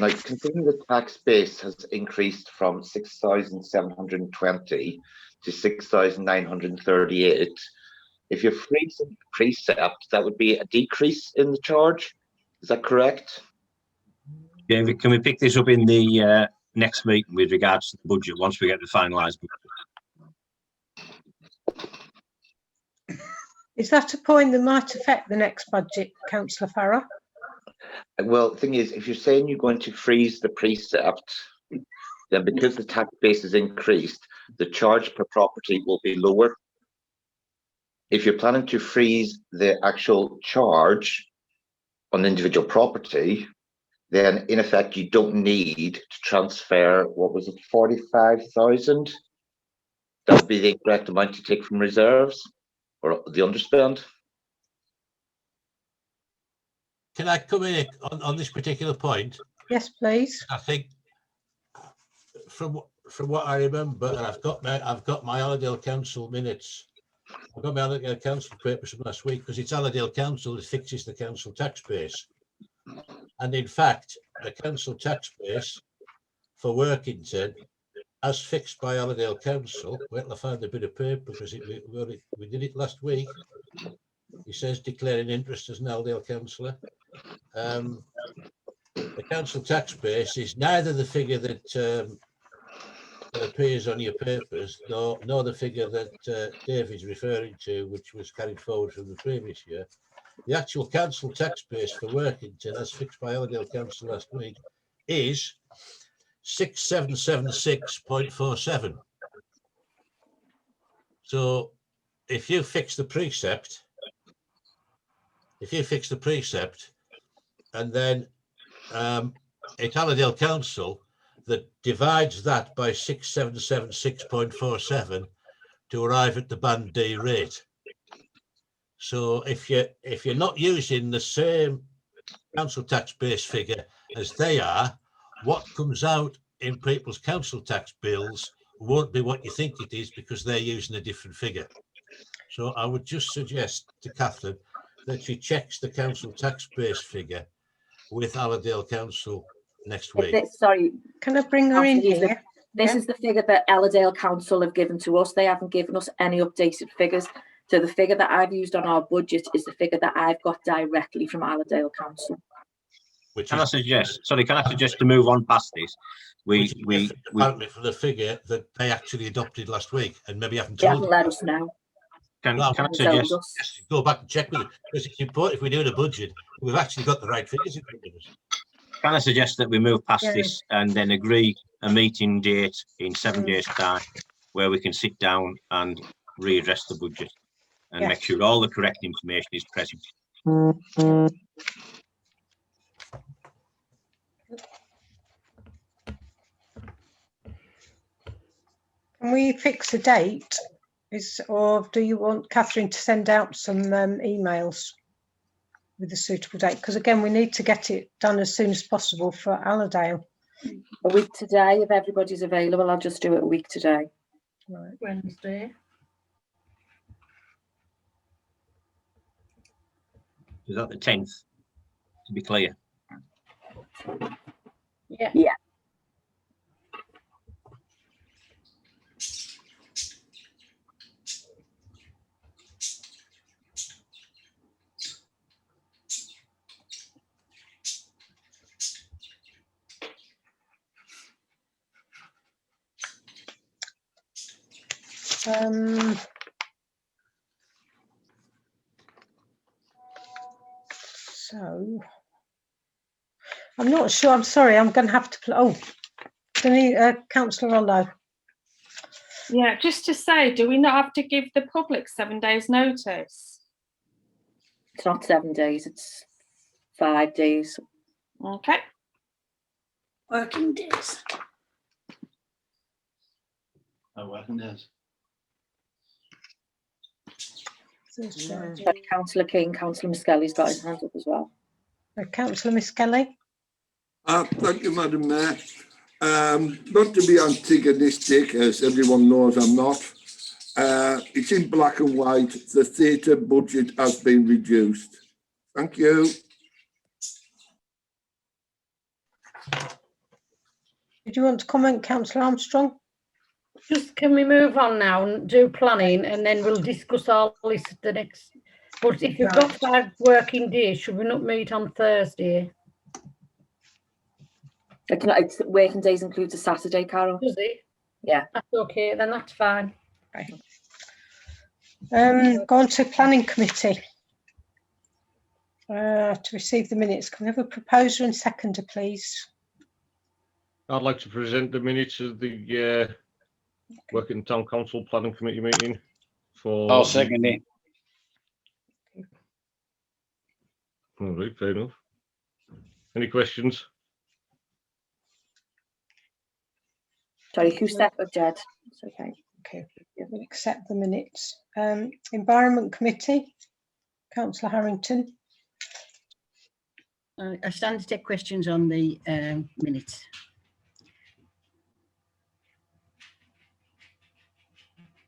Now, considering the tax base has increased from 6,720 to 6,938, if you're freezing precept, that would be a decrease in the charge. Is that correct? Yeah, can we pick this up in the next meeting with regards to the budget once we get the finalised budget? Is that a point that might affect the next budget, Councillor Farah? Well, the thing is, if you're saying you're going to freeze the precept, then because the tax base is increased, the charge per property will be lower. If you're planning to freeze the actual charge on individual property, then in effect, you don't need to transfer, what was it, 45,000? That would be the correct amount to take from reserves or the underspend. Can I come in on this particular point? Yes, please. I think from what I remember, and I've got my Allerdale Council minutes. I've got my Allerdale Council papers from last week, because it's Allerdale Council that fixes the council tax base. And in fact, the council tax base for Workington as fixed by Allerdale Council. Wait till I find a bit of paper because we did it last week. He says declaring interest as an Allerdale councillor. The council tax base is neither the figure that appears on your papers, nor the figure that David's referring to, which was carried forward from the previous year. The actual council tax base for Workington, as fixed by Allerdale Council last week, is 6776.47. So if you fix the precept, and then it's Allerdale Council that divides that by 6776.47 to arrive at the band D rate. So if you're not using the same council tax base figure as they are, what comes out in people's council tax bills won't be what you think it is because they're using a different figure. So I would just suggest to Catherine that she checks the council tax base figure with Allerdale Council next week. Sorry, can I bring her in here? This is the figure that Allerdale Council have given to us. They haven't given us any updated figures. So the figure that I've used on our budget is the figure that I've got directly from Allerdale Council. Can I suggest to move on past this? Apparently for the figure that they actually adopted last week and maybe haven't They told haven't let us know. Can I suggest go back and check with it, because it's important if we do the budget, we've actually got the right figures in front of us. Can I suggest that we move past this and then agree a meeting date in 7 days' time where we can sit down and readdress the budget and make sure all the correct information is present? Can we fix a date? Or do you want Catherine to send out some emails with a suitable date? Because again, we need to get it done as soon as possible for Allerdale. A week today, if everybody's available, I'll just do it a week today. Right. Wednesday. Is that the 10th, to be clear? Yeah. Yeah. So I'm not sure. I'm sorry. I'm going to have to. Councillor Rollo. Yeah, just to say, do we not have to give the public 7 days notice? It's not 7 days, it's 5 days. Okay. Working days. Working days. Councillor King, Councillor Miskelly's got his hand up as well. Councillor Miskelly. Thank you, Madam Mayor. Not to be antagonistic, as everyone knows I'm not. It's in black and white. The theatre budget has been reduced. Thank you. Did you want to comment, Councillor Armstrong? Just can we move on now and do planning, and then we'll discuss all this at the next. But if you've got 5 working days, should we not meet on Thursday? It's working days includes a Saturday, Carol. Does it? Yeah. That's okay, then that's fine. Right. Go on to planning committee. To receive the minutes. Can we have a proposer and seconder, please? I'd like to present the minutes of the Working Town Council Planning Committee meeting for. I'll second it. All right, fair enough. Any questions? Sorry, who seconded Jed? It's okay. Okay, we'll accept the minutes. Environment Committee, Councillor Harrington. I stand to take questions on the minutes.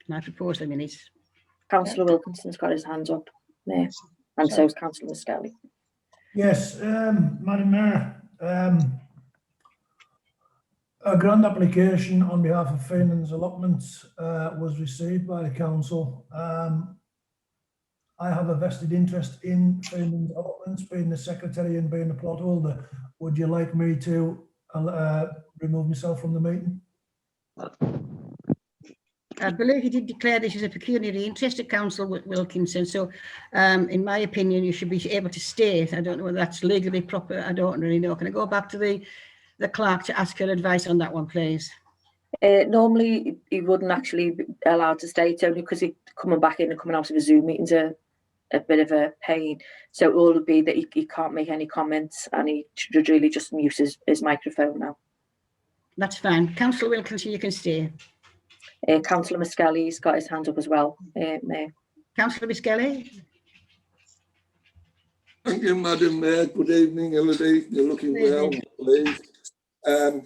Can I propose the minutes? Councillor Wilkinson's got his hands up there, and so is Councillor Miskelly. Yes, Madam Mayor, A grant application on behalf of Fenan's Allotments was received by the council. I have a vested interest in Fenan's Allotments, being the secretary and being the plot holder. Would you like me to remove myself from the meeting? I believe you did declare this as a pecuniary interest at Council Wilkinson. So, in my opinion, you should be able to state. I don't know whether that's legally proper. I don't really know. Can I go back to the clerk to ask her advice on that one, please? Normally, he wouldn't actually be allowed to state, only because he coming back in and coming out of a Zoom meeting's a bit of a pain. So all would be that he can't make any comments, and he should really just mute his microphone now. That's fine. Councillor Wilkinson, you can stay. Councillor Miskelly's got his hand up as well, Mayor. Councillor Miskelly. Thank you, Madam Mayor. Good evening, Elodie. You're looking well, please.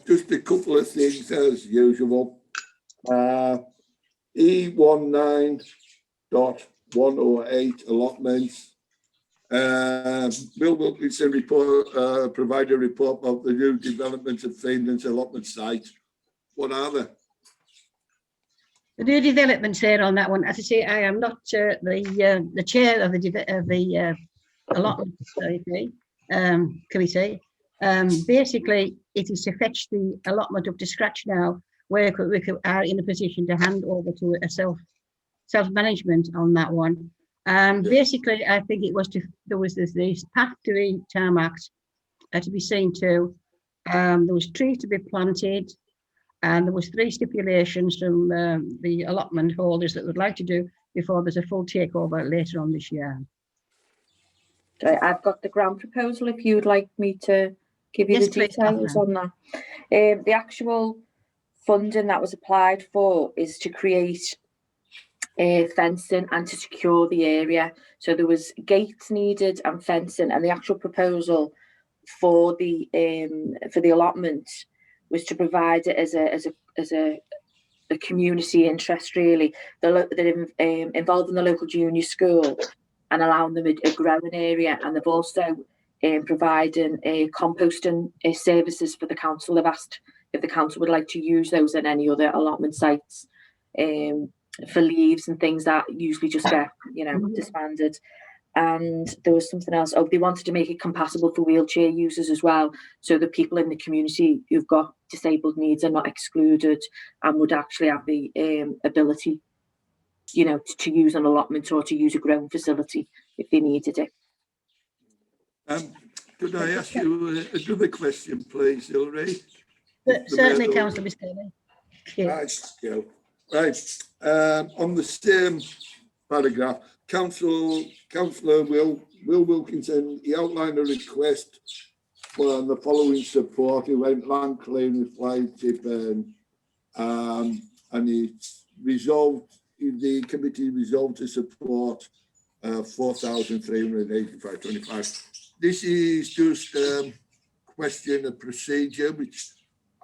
Just a couple of things as usual. E19.108 allotments. Will Wilkinson report, provide a report of the new development of Fenan's allotment site. What are they? The new developments there on that one. As I say, I am not the chair of the allotment committee. Basically, it is to fetch the allotment up to scratch now, where we are in a position to hand over to a self-management on that one. Basically, I think it was there was this path to the tarmac to be seen to. There was trees to be planted, and there was 3 stipulations from the allotment holders that would like to do before there's a full takeover later on this year. So I've got the grant proposal if you'd like me to give you the details on that. The actual funding that was applied for is to create fencing and to secure the area. So there was gates needed and fencing, and the actual proposal for the allotment was to provide it as a community interest, really. They're involved in the local junior school and allowing them a growing area, and they've also providing composting services for the council. They've asked if the council would like to use those in any other allotment sites for leaves and things that usually just get disbanded. And there was something else. Oh, they wanted to make it compatible for wheelchair users as well, so that people in the community who've got disabled needs are not excluded and would actually have the ability, to use an allotment or to use a grown facility if they needed it. Could I ask you another question, please, Hilary? Certainly, Councillor Miskelly. Right. On the same paragraph, Councillor Will Wilkinson, he outlined a request for the following support. He went land clearing with flagship, and the committee resolved to support 4,385.25. This is just a question of procedure, which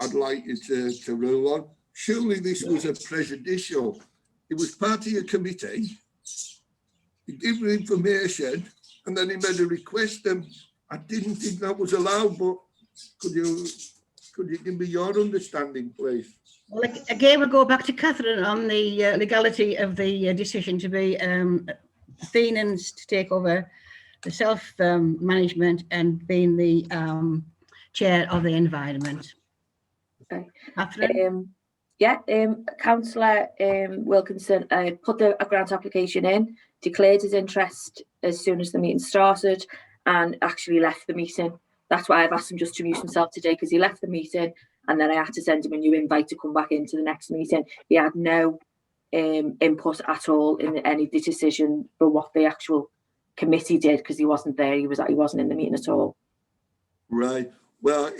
I'd like you to rule on. Surely this was a prejudicial. It was part of your committee. He gave me information and then he made a request, and I didn't think that was allowed, but could you give me your understanding, please? Well, again, we'll go back to Catherine on the legality of the decision to be Fenan's to take over the self-management and being the chair of the environment. Okay. Catherine? Councillor Wilkinson put a grant application in, declared his interest as soon as the meeting started, and actually left the meeting. That's why I've asked him just to mute himself today, because he left the meeting and then I had to send him a new invite to come back into the next meeting. He had no input at all in any of the decision for what the actual committee did, because he wasn't there. He wasn't in the meeting at all. Right. Well,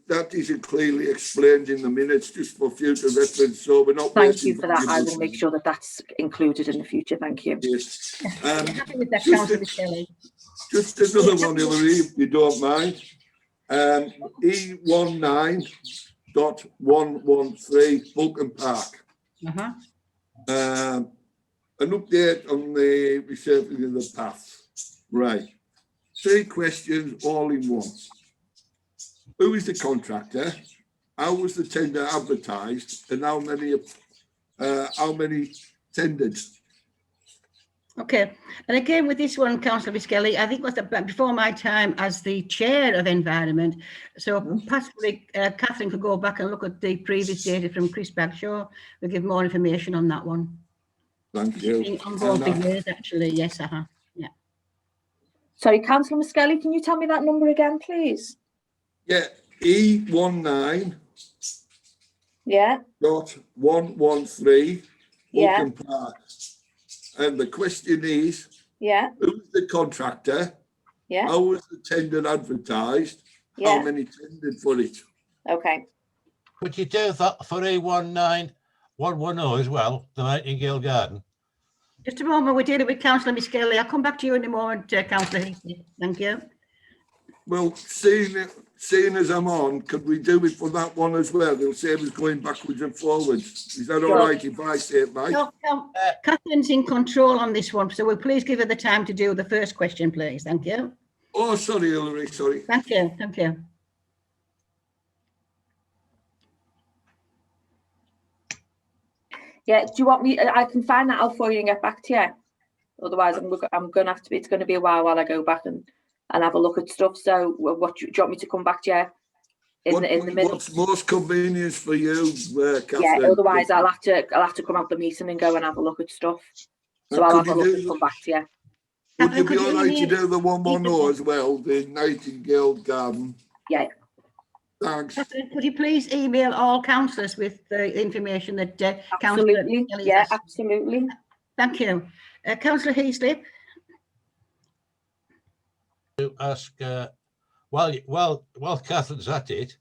that isn't clearly explained in the minutes, just for future reference. So we're not. Thank you for that. I will make sure that that's included in the future. Thank you. Yes. Happy with that, Councillor Miskelly. Just another one, Hilary, if you don't mind. E19.113 Fulton Park. An update on the resurfacing of the paths. Right. 3 questions all in one. Who is the contractor? how was the tender advertised and how many tendered? Okay, and again with this one, Councillor Skelly, I think it was before my time as the chair of environment. So possibly Catherine could go back and look at the previous data from Chris Bagshaw. We'll give more information on that one. Thank you. On both the years, actually, yes, yeah. Sorry, Councillor Skelly, can you tell me that number again, please? Yeah, E19. Yeah. .113. Yeah. Oakham Park. And the question is, yeah, who's the contractor? Yeah. How was the tender advertised? Yeah. How many tendered for it? Okay. Could you do that for E19110 as well, the Nightingale Garden? Just a moment, we're dealing with Councillor Skelly. I'll come back to you in a moment, Councillor Heasley. Thank you. Well, seeing as I'm on, could we do it for that one as well? They'll save us going backwards and forwards. Is that all right if I say it, Mike? No, Catherine's in control on this one, so we'll please give her the time to do the first question, please. Thank you. Oh, sorry, Hilary, sorry. Thank you, thank you. Yeah, do you want me? I can find that out for you and get back to you. Otherwise, I'm going to have to be. It's going to be a while I go back and have a look at stuff. So, what do you want me to come back to you in the middle? What's most convenient for you, Catherine? Yeah. Otherwise, I'll have to come out the meeting and go and have a look at stuff. So I'll have a look and come back to you. Would you be all right to do the 110 as well, the Nightingale Garden? Yeah. Thanks. Catherine, could you please email all councillors with the information that Absolutely. Yeah, absolutely. Thank you. Councillor Heaslip. To ask, while Catherine's at it,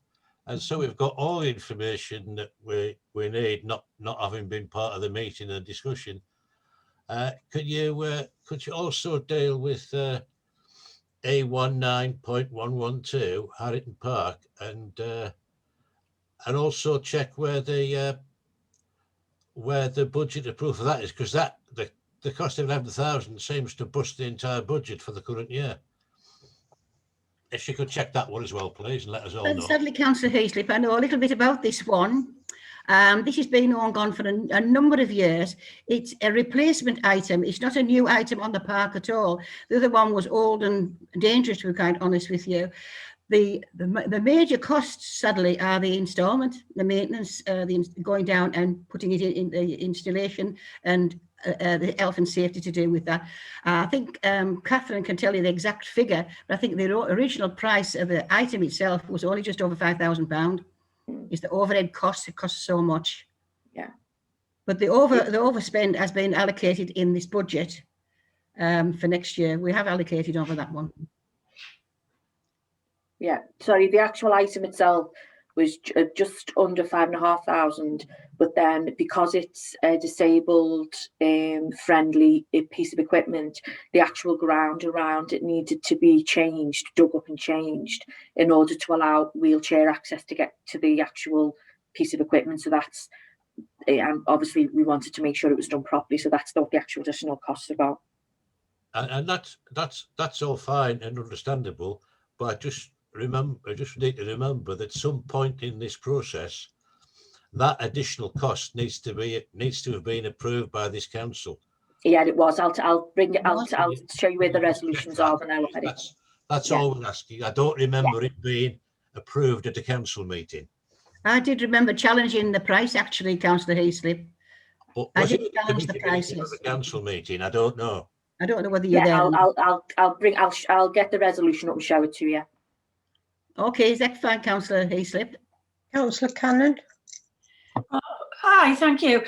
and so we've got all the information that we need, not having been part of the meeting and discussion. Could you also deal with A19.112 Harrington Park and also check where the budget approved for that is, because the cost of 11,000 seems to bust the entire budget for the current year. If you could check that one as well, please, and let us all know. Certainly, Councillor Heaslip, I know a little bit about this one. This has been on for a number of years. It's a replacement item. It's not a new item on the park at all. The other one was old and dangerous, to be quite honest with you. The major costs, sadly, are the instalment, the maintenance, going down and putting it in the installation, and the health and safety to do with that. I think Catherine can tell you the exact figure, but I think the original price of the item itself was only just over £5,000. It's the overhead costs. It costs so much. Yeah. But the overspend has been allocated in this budget for next year. We have allocated over that one. Yeah. Sorry, the actual item itself was just under 5,500, but then because it's a disabled friendly piece of equipment, the actual ground around it needed to be changed, dug up and changed, in order to allow wheelchair access to get to the actual piece of equipment. So that's obviously we wanted to make sure it was done properly. So that's what the actual additional costs about. And that's all fine and understandable, but I just need to remember that some point in this process, that additional cost needs to have been approved by this council. Yeah, it was. I'll show you where the resolutions are when I look at it. That's all we're asking. I don't remember it being approved at a council meeting. I did remember challenging the price, actually, Councillor Heaslip. I did challenge the prices. At the council meeting, I don't know. I don't know whether you're there. I'll get the resolution up and show it to you. Okay, is that fine, Councillor Heaslip? Councillor Cannon. Hi, thank you.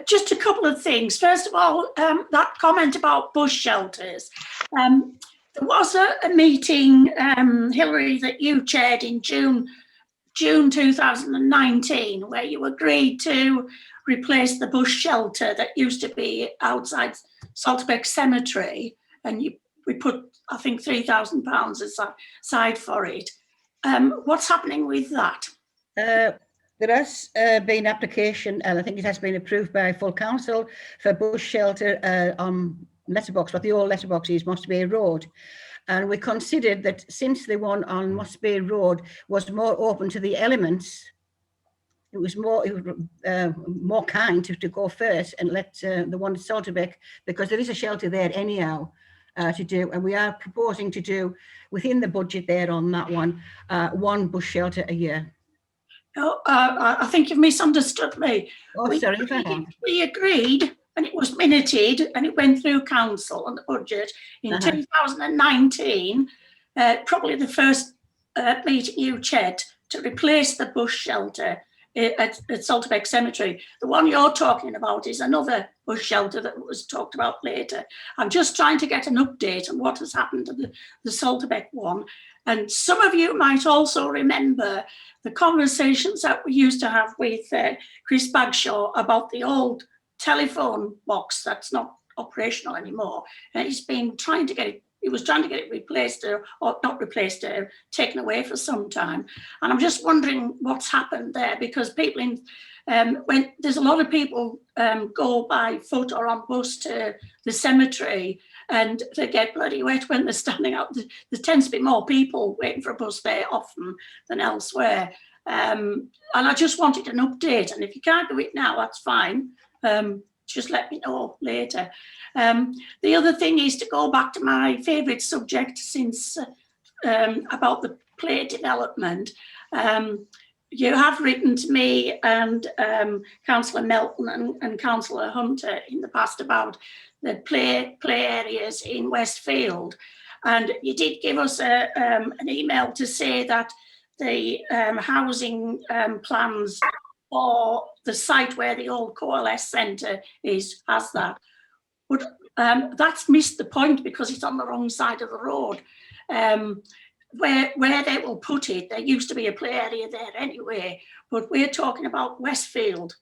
Just a couple of things. First of all, that comment about bush shelters. There was a meeting, Hilary, that you chaired in June 2019, where you agreed to replace the bush shelter that used to be outside Saltbeck Cemetery, and we put, I think, £3,000 aside for it. What's happening with that? There has been application, and I think it has been approved by full council for bush shelter on Letterbox, what the old Letterbox is, Moss Bay Road. And we considered that since the one on Moss Bay Road was more open to the elements it was more kind to go first and let the one at Salterbeck, because there is a shelter there anyhow to do, and we are proposing to do within the budget there on that one bush shelter a year. Oh, I think you've misunderstood me. Oh, sorry if I have. We agreed, and it was minuted, and it went through council on the budget in 2019, probably the first meeting you chaired, to replace the bush shelter at Salterbeck Cemetery. The one you're talking about is another bush shelter that was talked about later. I'm just trying to get an update on what has happened to the Salterbeck one. And some of you might also remember the conversations that we used to have with Chris Bagshaw about the old telephone box that's not operational anymore. And he's been trying to get it. He was trying to get it replaced or not replaced, taken away for some time. And I'm just wondering what's happened there, because people when there's a lot of people go by foot or on bus to the cemetery, and they get bloody wet when they're standing out. There tends to be more people waiting for a bus there often than elsewhere. And I just wanted an update. And if you can't do it now, that's fine. Just let me know later. The other thing is to go back to my favourite subject since about the play development. You have written to me and Councillor Melton and Councillor Hunter in the past about the play areas in Westfield, and you did give us an email to say that the housing plans or the site where the old Coalesce Centre is has that. But that's missed the point, because it's on the wrong side of the road. Where they will put it, there used to be a play area there anyway, but we're talking about Westfield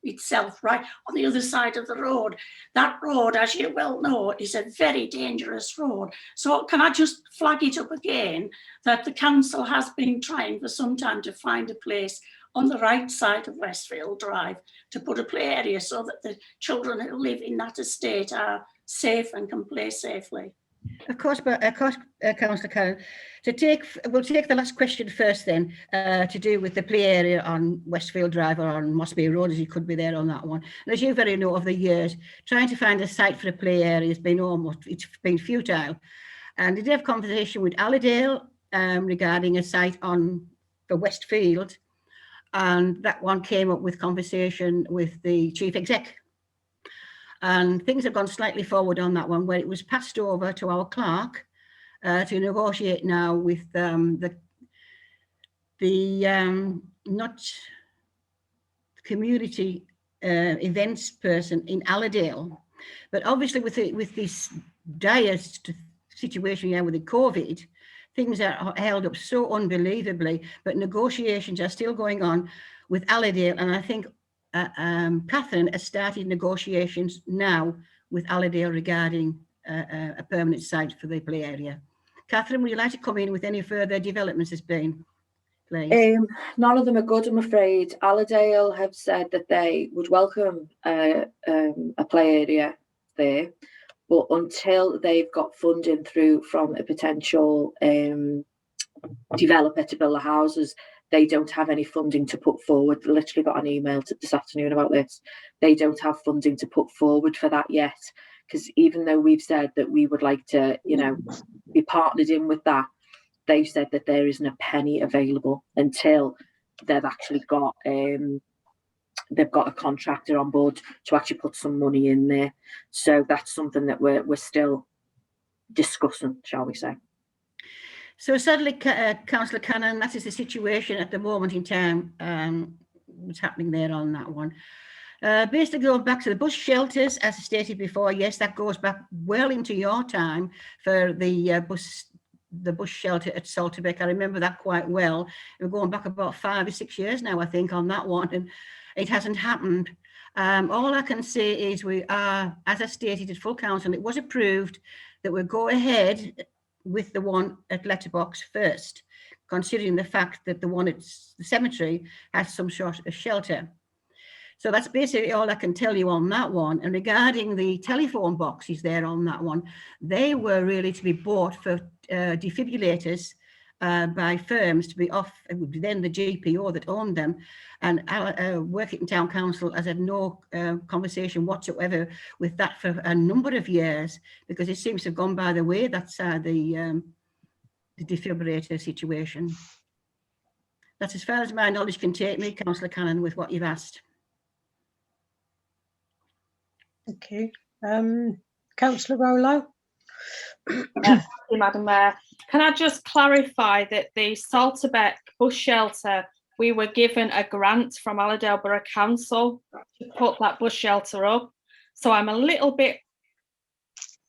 itself, right on the other side of the road. That road, as you well know, is a very dangerous road. So can I just flag it up again that the council has been trying for some time to find a place on the right side of Westfield Drive to put a play area so that the children who live in that estate are safe and can play safely. Of course, Councillor Karen. We'll take the last question first then, to do with the play area on Westfield Drive or on Mossby Road, as you could be there on that one. And as you very know, over the years, trying to find a site for a play area has been it's been futile. And I did have a conversation with Allerdale regarding a site for Westfield, and that one came up with conversation with the chief exec. And things have gone slightly forward on that one, where it was passed over to our clerk to negotiate now with the community events person in Allerdale. But obviously with this dire situation here with the COVID, things are held up so unbelievably, but negotiations are still going on with Allerdale. And I think Catherine has started negotiations now with Allerdale regarding a permanent site for the play area. Catherine, would you like to come in with any further developments there's been, please? None of them are good, I'm afraid. Allerdale have said that they would welcome a play area there, but until they've got funding through from a potential developer to build the houses, they don't have any funding to put forward. Literally got an email this afternoon about this. They don't have funding to put forward for that yet, because even though we've said that we would like to, be partnered in with that, they've said that there isn't a penny available until they've actually got they've got a contractor on board to actually put some money in there. So that's something that we're still discussing, shall we say. So sadly, Councillor Cannon, that is the situation at the moment in time, what's happening there on that one. Basically going back to the bush shelters, as I stated before, yes, that goes back well into your time for the bush shelter at Salterbeck. I remember that quite well. We're going back about 5 or 6 years now, I think, on that one, and it hasn't happened. All I can say is we are, as I stated at full council, it was approved that we'll go ahead with the one at Letterbox first, considering the fact that the one at the cemetery has some sort of shelter. So that's basically all I can tell you on that one. And regarding the telephone boxes there on that one, they were really to be bought for defibrillators by firms to be off. It would be then the GPO that owned them, and our Workington Town Council has had no conversation whatsoever with that for a number of years, because it seems to have gone by the way. That's the defibrillator situation. That's as far as my knowledge can take me, Councillor Cannon, with what you've asked. Thank you. Councillor Rollo? Thank you, Madam Mayor. Can I just clarify that the Salterbeck bus shelter, we were given a grant from Allerdale Borough Council to put that bus shelter up. So I'm a little bit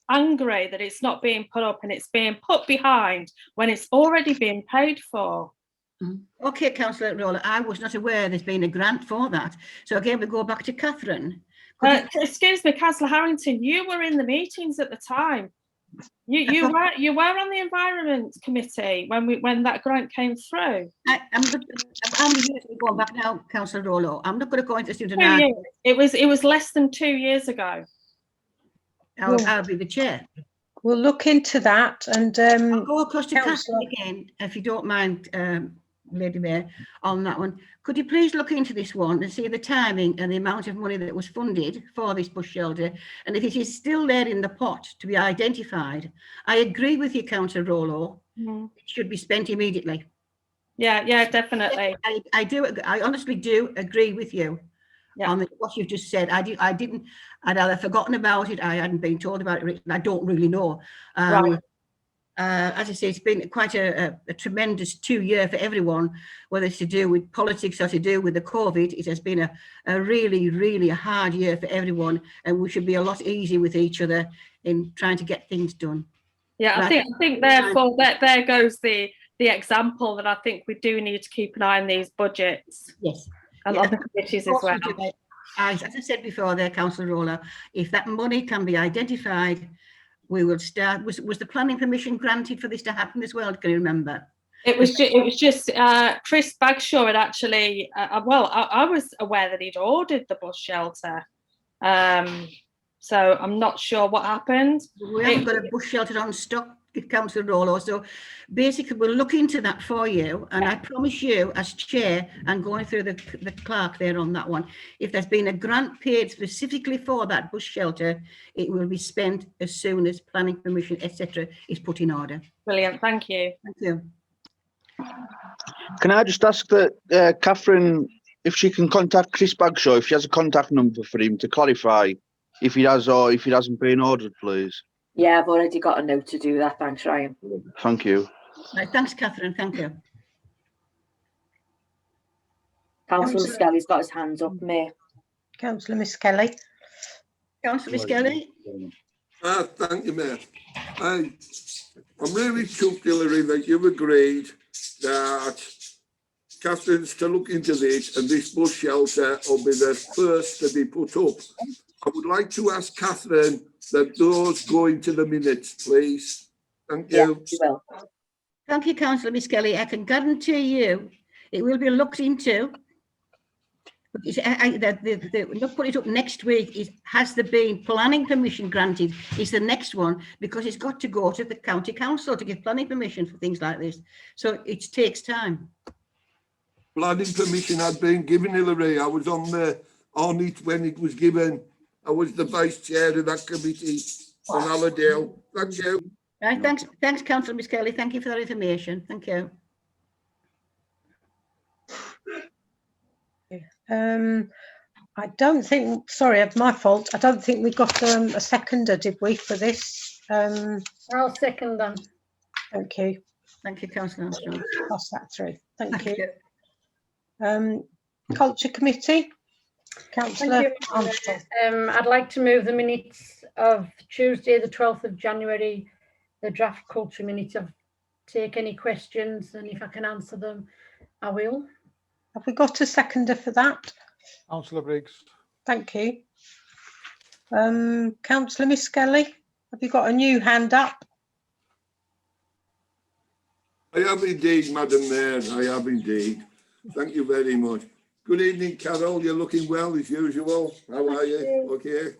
angry that it's not being put up and it's being put behind when it's already been paid for. Okay, Councillor Rollo, I was not aware there's been a grant for that. So again, we go back to Catherine. Excuse me, Councillor Harrington, you were in the meetings at the time. You were on the Environment Committee when that grant came through. I'm going back now, Councillor Rollo. I'm not going to go into student. It was less than 2 years ago. I'll be the chair. We'll look into that, and I'll go across to Catherine again, if you don't mind, Lady Mayor, on that one. Could you please look into this one and see the timing and the amount of money that was funded for this bus shelter, and if it is still there in the pot to be identified? I agree with you, Councillor Rollo. It should be spent immediately. Yeah, definitely. I honestly do agree with you on what you've just said. I'd either forgotten about it, I hadn't been told about it, I don't really know. Right. As I say, it's been quite a tremendous 2 year for everyone, whether it's to do with politics or to do with the COVID. It has been a really, really hard year for everyone, and we should be a lot easier with each other in trying to get things done. Yeah, Right. I think therefore there goes the example that I think we do need to keep an eye on these budgets. Yes. And other committees as well. As I said before there, Councillor Rollo, if that money can be identified, we will start. Was the planning permission granted for this to happen as well? Can you remember? It was just Chris Bagshaw had actually. I was aware that he'd ordered the bus shelter, so I'm not sure what happened. We haven't got a bus shelter on stock, Councillor Rollo. So basically, we'll look into that for you, and I promise you, as chair, and going through the clerk there on that one, if there's been a grant paid specifically for that bus shelter, it will be spent as soon as planning permission, etc., is put in order. Brilliant, thank you. Thank you. Can I just ask that Catherine, if she can contact Chris Bagshaw, if she has a contact number for him, to clarify if he has or if he hasn't been ordered, please? Yeah, I've already got a note to do that. Thanks, Ryan. Thank you. Right, thanks, Catherine. Thank you. Councillor Skelly's got his hands up, Mayor. Councillor Miss Kelly. Councillor Miss Kelly. Thank you, Mayor. I'm really chuffed, Hilary, that you've agreed that Catherine's to look into this, and this bus shelter will be the first to be put up. I would like to ask Catherine that those go into the minutes, please. Thank you. Yeah, Thank you, Councillor Miss Kelly. I can guarantee you it will be looked into. Not put it up next week. Has there been planning permission granted? Is the next one, because it's got to go to the county council to give planning permission for things like this. So it takes time. Planning permission had been given, Hilary. I was on it when it was given. I was the vice chair of that committee on Allerdale. Thank you. Right, thanks, Councillor Miss Kelly. Thank you for that information. Thank you. I don't think, sorry, it's my fault. I don't think we got a seconder, did we, for this? I'll second them. Thank you. Thank you, Councillor Armstrong. Pass that through. Thank you. Culture Committee. Councillor Armstrong. I'd like to move the minutes of Tuesday, the 12th of January, the draft culture minutes. I'll take any questions, and if I can answer them, I will. Have we got a seconder for that? Councillor Briggs. Thank you. Councillor Miss Kelly, have you got a new hand up? I have indeed, Madam Mayor. I have indeed. Thank you very much. Good evening, Carol. You're looking well as usual. How are you? Okay.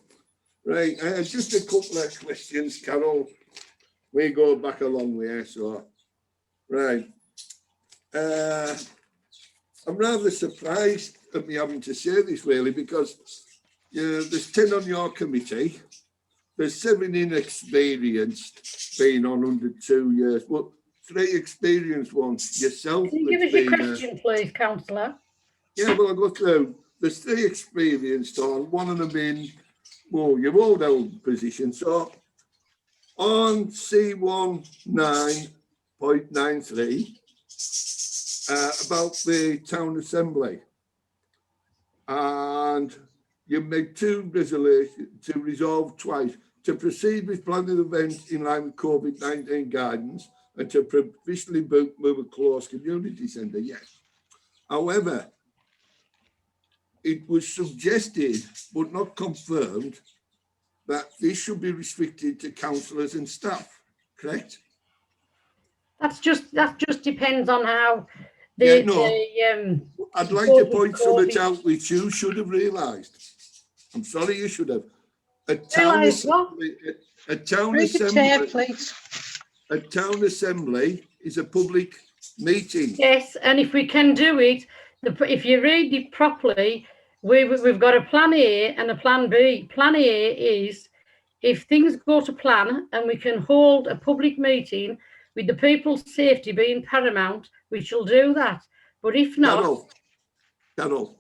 Right. Just a couple of questions, Carol. We go back a long way, so. Right. I'm rather surprised at me having to say this really, because there's 10 on your committee. There's 7 inexperienced, being on under 2 years, but 3 experienced ones. Yourself. Can you give us your question, please, councillor? Yeah, well, I'll go through. There's 3 experienced on, 1 of them in, well, your old held position. So on C19.93, about the town assembly, and you made 2 resolutions to resolve twice to proceed with planning events in line with COVID-19 guidance and to provisionally move a closed community centre. Yes. However, it was suggested but not confirmed that this should be restricted to councillors and staff. Correct? That just depends on how I'd like to point something out which you should have realised. I'm sorry, you should have. A town assembly is a public meeting. Yes, and if we can do it, if you read it properly, we've got a plan A and a plan B. Plan A is if things go to plan and we can hold a public meeting with the people's safety being paramount, we shall do that. But if not, Carol,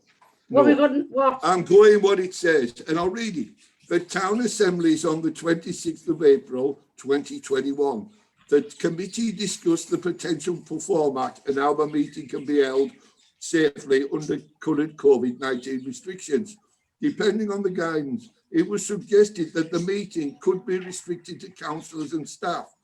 what? I'm going what it says, and I'll read it. The town assembly is on the 26th of April 2021. The committee discussed the potential for format and how the meeting can be held safely under current COVID-19 restrictions. Depending on the guidance, it was suggested that the meeting could be restricted to councillors and staff.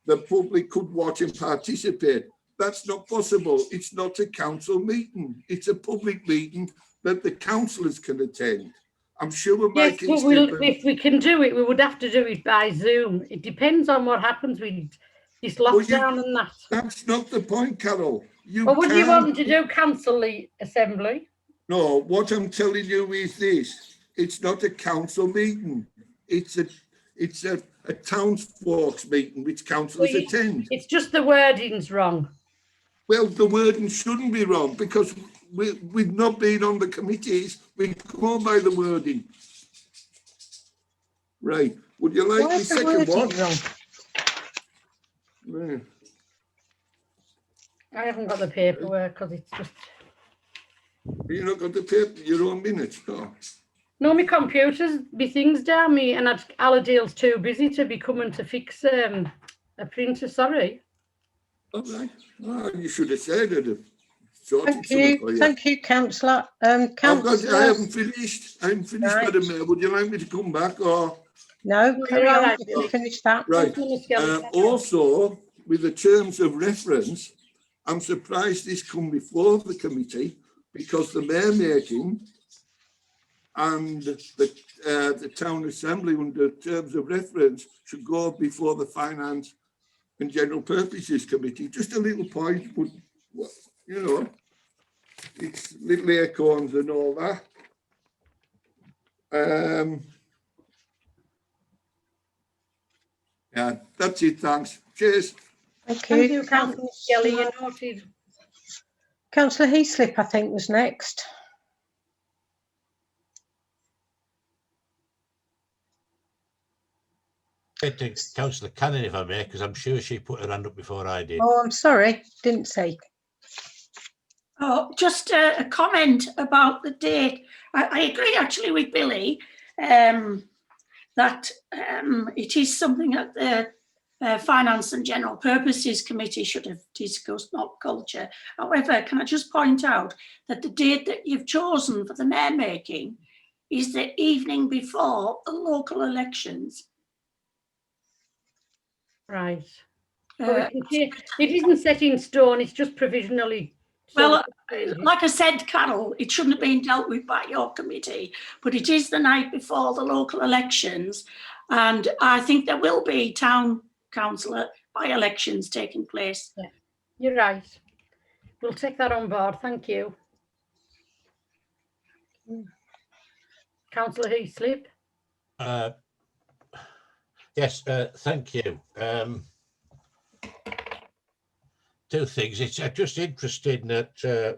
The public could watch and participate. That's not possible. It's not a council meeting. It's a public meeting that the councillors can attend. I'm sure we're making if we can do it, we would have to do it by Zoom. It depends on what happens with this lockdown and that. That's not the point, Carol. What do you want to do? Cancel the assembly? No, what I'm telling you is this. It's not a council meeting. It's a townsfolk's meeting which councillors attend. It's just the wording's wrong. Well, the wording shouldn't be wrong because we've not been on the committees. We go by the wording. Right. Would you like the second one? Yeah. I haven't got the paperwork because it's just... You not got the paper, your own minutes, no? No, my computer's, my thing's down, and Aladale's too busy to be coming to fix a printer, sorry. All right. Well, you should have said it. Thank you, councillor. I haven't finished. Right. Madam Mayor. Would you like me to come back or? No, carry on. You can finish that. Right. Also, with the terms of reference, I'm surprised this come before the committee because the mayor making and the town assembly under terms of reference should go before the finance and general purposes committee. Just a little point, but you know, it's little acorns and all that. Yeah, that's it. Thanks. Cheers. Thank you, Councillor Kelly. You noted. Councillor Heaslip, I think, was next. Councillor Cannon, if I may, because I'm sure she put her hand up before I did. Oh, I'm sorry, didn't see. Oh, just a comment about the date. I agree actually with Billy that it is something that the Finance and General Purposes Committee should have discussed, not culture. However, can I just point out that the date that you've chosen for the mayor making is the evening before the local elections. Right. It isn't set in stone, it's just provisionally. Well, like I said, Carol, it shouldn't have been dealt with by your committee, but it is the night before the local elections. And I think there will be town councillor by-elections taking place. Yeah, you're right. We'll take that on board. Thank you. Councillor Heaslip. Yes, thank you. two things. It's just interesting that, and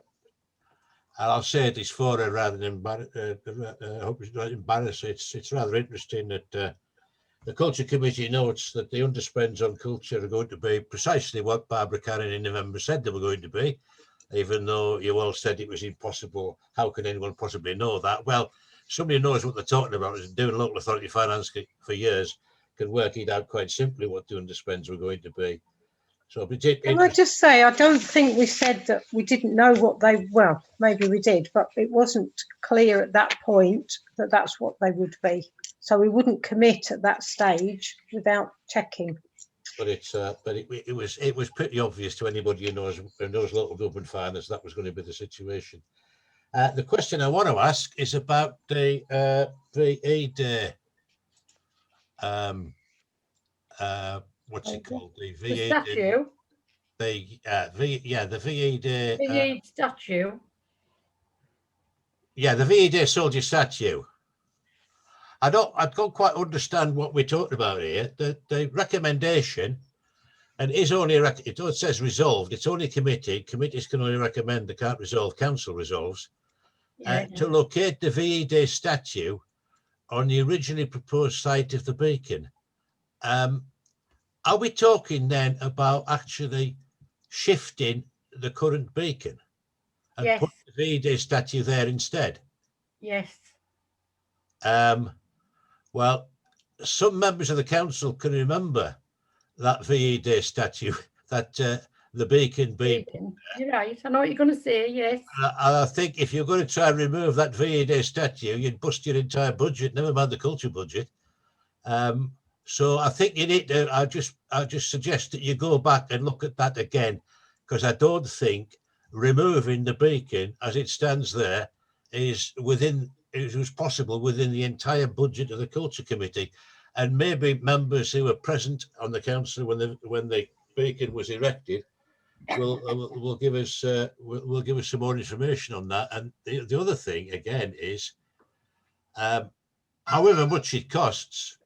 I'll say this for her rather than I hope it's not embarrass. It's rather interesting that the Culture Committee notes that the underspends on culture are going to be precisely what Barbara Carron in November said they were going to be, even though you all said it was impossible. How can anyone possibly know that? Well, somebody who knows what they're talking about, is doing local authority finance for years, can work it out quite simply what the underspends were going to be. So, can I just say, I don't think we said that we didn't know what they, well, maybe we did, but it wasn't clear at that point that that's what they would be. So we wouldn't commit at that stage without checking. But it was pretty obvious to anybody who knows local government finance that was going to be the situation. The question I want to ask is about the VE Day. What's it called? The VE statue. The VE Day. VE statue. Yeah, the VE Day soldier statue. I don't quite understand what we're talking about here. The recommendation, and it is only it says resolved. It's only committee. Committees can only recommend. They can't resolve. Council resolves to locate the VE Day statue on the originally proposed site of the beacon. Are we talking then about actually shifting the current beacon and put the VE Day statue there instead? Yes. Well, some members of the council can remember that VE Day statue, that the beacon being. You're right. I know what you're going to say. Yes. I think if you're going to try and remove that VE Day statue, you'd bust your entire budget. Never mind the culture budget. So I think you need to. I just suggest that you go back and look at that again, because I don't think removing the beacon as it stands there is within. It was possible within the entire budget of the Culture Committee, and maybe members who were present on the council when the beacon was erected will give us some more information on that. And the other thing again is, however much it costs,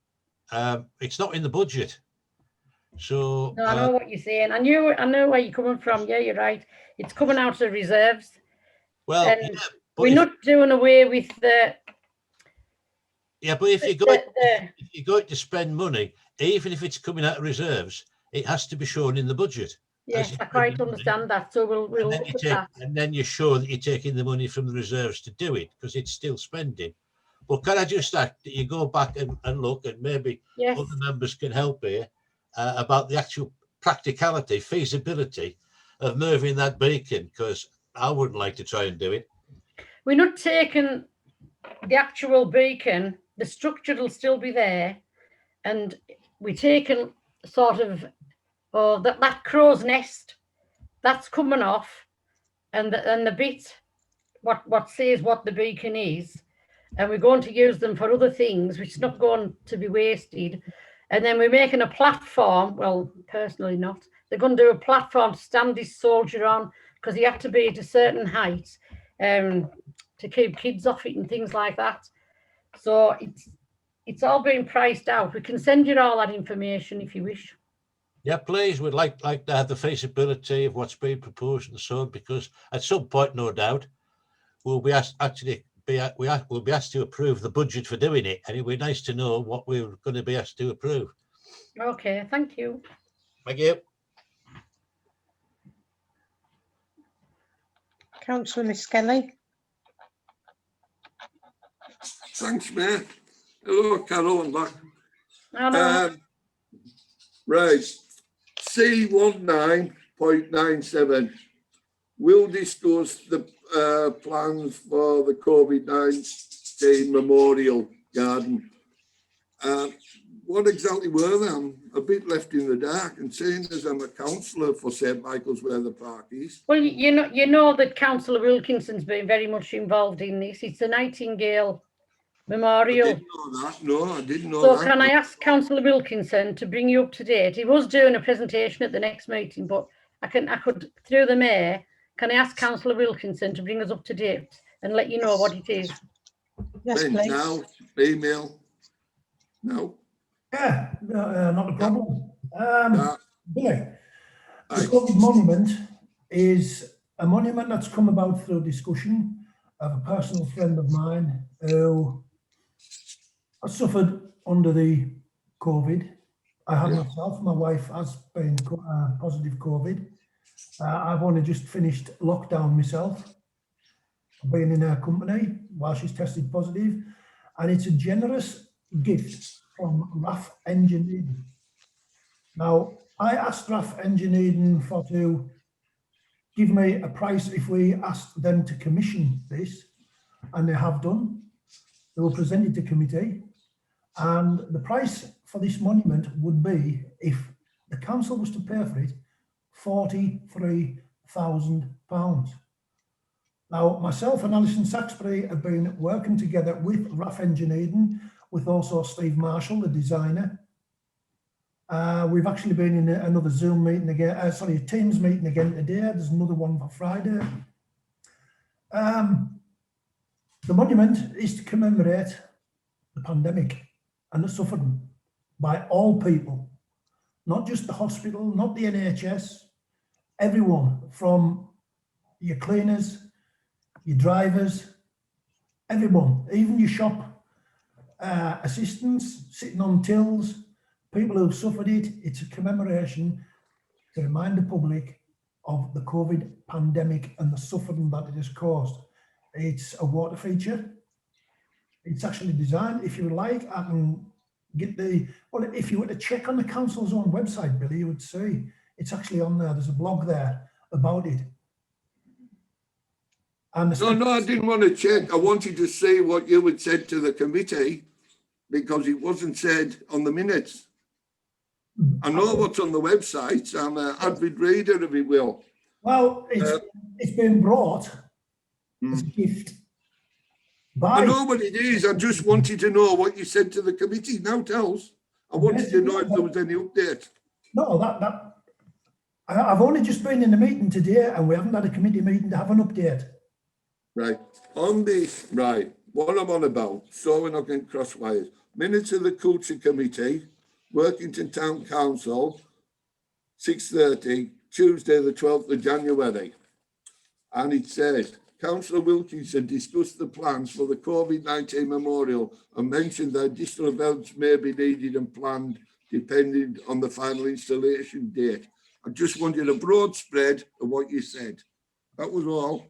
it's not in the budget. So no, I know what you're saying. I know where you're coming from. Yeah, you're right. It's coming out of reserves. Well, and we're not doing away with the. Yeah, but if you're going to spend money, even if it's coming out of reserves, it has to be shown in the budget. Yes, I quite understand that. So we'll look at that. And then you're sure that you're taking the money from the reserves to do it, because it's still spending. But can I just ask that you go back and look, and maybe other members can help here about the actual practicality, feasibility of moving that beacon, because I wouldn't like to try and do it. We're not taking the actual beacon. The structure will still be there, and we're taking sort of that crow's nest that's coming off, and the bit what says what the beacon is, and we're going to use them for other things, which is not going to be wasted. And then we're making a platform. Well, personally not. They're going to do a platform to stand this soldier on, because he had to be at a certain height to keep kids off it and things like that. So it's all being priced out. We can send you all that information if you wish. Yeah, please. We'd like to have the feasibility of what's being proposed and so on, because at some point, no doubt, we'll be asked we'll be asked to approve the budget for doing it, and it'd be nice to know what we're going to be asked to approve. Okay, thank you. Thank you. Councillor Miss Kelly. Thanks, Mayor. Hello, Carol, I'm back. Hello. Right, C19.97. We'll discuss the plans for the COVID-19 Memorial Garden. What exactly were they? I'm a bit left in the dark, and seeing as I'm a councillor for St Michael's where the park is. Well, you know that Councillor Wilkinson's been very much involved in this. It's the Nightingale Memorial. I didn't know that. No, I didn't know so that. Can I ask Councillor Wilkinson to bring you up to date? He was doing a presentation at the next meeting, but I could through the mayor. Can I ask Councillor Wilkinson to bring us up to date and let you know what it is? Yes, please. Now, email. No. Yeah, not a problem. Billy, The COVID monument is a monument that's come about through discussion of a personal friend of mine who has suffered under the COVID. I have myself, my wife has been positive COVID. I've only just finished lockdown myself, being in her company while she's tested positive, and it's a generous gift from RAF Engineering. Now, I asked RAF Engineering to give me a price if we asked them to commission this, and they have done. They will present it to committee, and the price for this monument would be, if the council was to pay for it, £43,000. Now, myself and Alison Saxbury have been working together with RAF Engineering, with also Steve Marshall, the designer. We've actually been in another Zoom meeting again, a Teams meeting again today. There's another one for Friday. The monument is to commemorate the pandemic and the suffering by all people, not just the hospital, not the NHS, everyone, from your cleaners, your drivers, everyone, even your shop assistants sitting on tills, people who've suffered it. It's a commemoration to remind the public of the COVID pandemic and the suffering that it has caused. It's a water feature. It's actually designed, if you would like, I can get the, well, if you were to check on the council's own website, Billy, you would see it's actually on there. There's a blog there about it. And No, I didn't want to check. I wanted to see what you had said to the committee, because it wasn't said on the minutes. I know what's on the website. I'm an avid reader, if you will. Well, it's been brought as a gift. I know what it is. I just wanted to know what you said to the committee. Now tell us. I wanted to know if there was any update. No, I've only just been in the meeting today, and we haven't had a committee meeting to have an update. Right. On this, right, what I'm on about, so we're not getting cross wires. Minutes of the Culture Committee, Workington Town Council, 6:30, Tuesday the 12th of January. And it says, Councillor Wilkinson discussed the plans for the COVID-19 memorial and mentioned that additional events may be needed and planned depending on the final installation date. I just wanted a broad spread of what you said. That was all.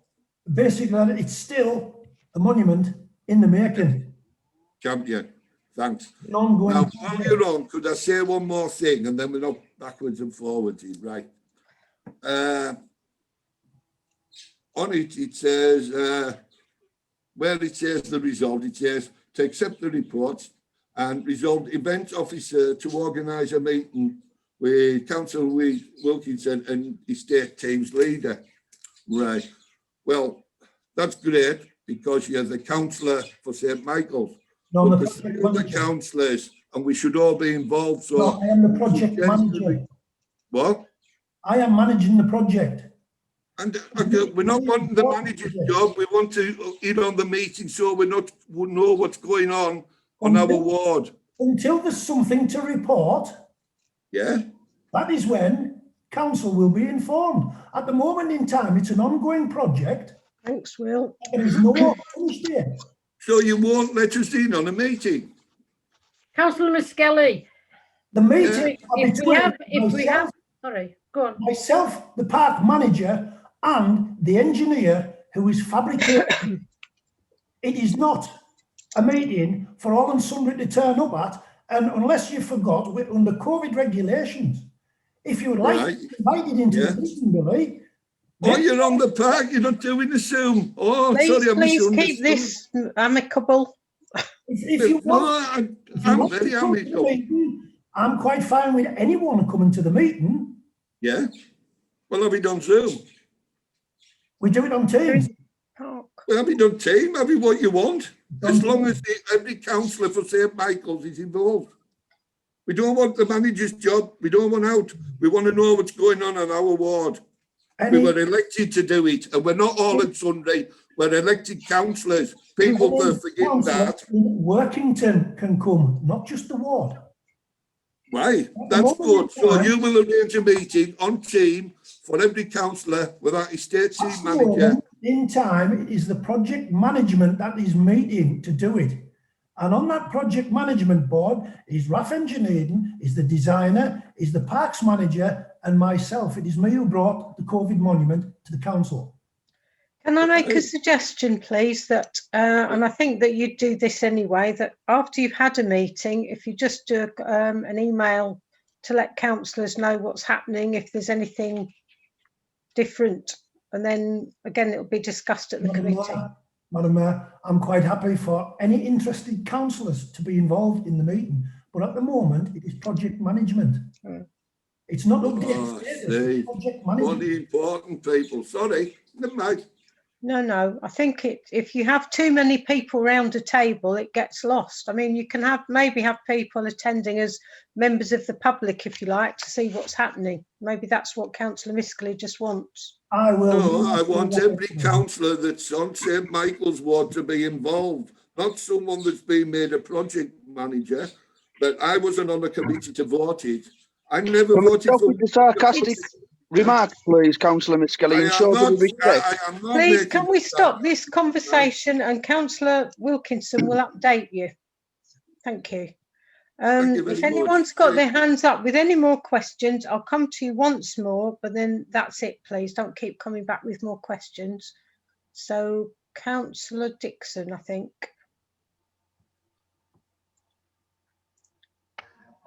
Basically, it's still a monument in the making. Champion, thanks. Ongoing. Now, while you're on, could I say one more thing, and then we're not backwards and forwards, right? On it, it says, where it says the result, it says to accept the reports and resolve event officer to organise a meeting with Councillor Wilkinson and estate team's leader. Right. Well, that's great, because you're the councillor for St Michael's. No, but there's other councillors, and we should all be involved. So no, I am the project manager. What? I am managing the project. And we're not wanting the manager's job. We want to eat on the meeting, so we know what's going on our ward. Until there's something to report, yeah, that is when council will be informed. At the moment in time, it's an ongoing project. Thanks, Will. There is no finish date. So you won't let us in on a meeting? Councillor Skelly. The meeting. If we have, sorry, go on. Myself, the park manager, and the engineer who is fabricating. It is not a meeting for all and sundry to turn up at, and unless you forgot, we're under COVID regulations. If you would like to be invited into the meeting, Billy. Oh, you're on the park, you're not doing a Zoom. Oh, sorry, I'm please keep this amicable. If you want, I'm very amicable. I'm quite fine with anyone coming to the meeting. Yeah. Well, have we done Zoom? We do it on Teams. Well, have we done Team? Have we what you want? As long as every councillor for St Michael's is involved. We don't want the manager's job. We don't want out. We want to know what's going on our ward. We were elected to do it, and we're not all and sundry. We're elected councillors. People were forgetting that. Workington can come, not just the ward. Right, that's good. So you will arrange a meeting on team for every councillor with our estate team manager. In time, it is the project management that is meeting to do it. And on that project management board is Raf Engineering, is the designer, is the parks manager, and myself. It is me who brought the COVID monument to the council. Can I make a suggestion, please, that, and I think that you'd do this anyway, that after you've had a meeting, if you just do an email to let councillors know what's happening, if there's anything different, and then again, it'll be discussed at the committee. Madam Mayor, I'm quite happy for any interested councillors to be involved in the meeting, but at the moment, it is project management. It's not updated status, it's project management. All the important people, sorry, never mind. No, I think if you have too many people round a table, it gets lost. I mean, you can maybe have people attending as members of the public, if you like, to see what's happening. Maybe that's what Councillor Miskelly just wants. I will. No, I want every councillor that's on St Michael's ward to be involved, not someone that's been made a project manager. But I wasn't on the committee to vote it. I never voted for the sarcastic remark, please, Councillor Miskelly, and show the respect. Please, can we stop this conversation and Councillor Wilkinson will update you. Thank you. If anyone's got their hands up with any more questions, I'll come to you once more, but then that's it, please. Don't keep coming back with more questions. So, Councillor Dixon, I think.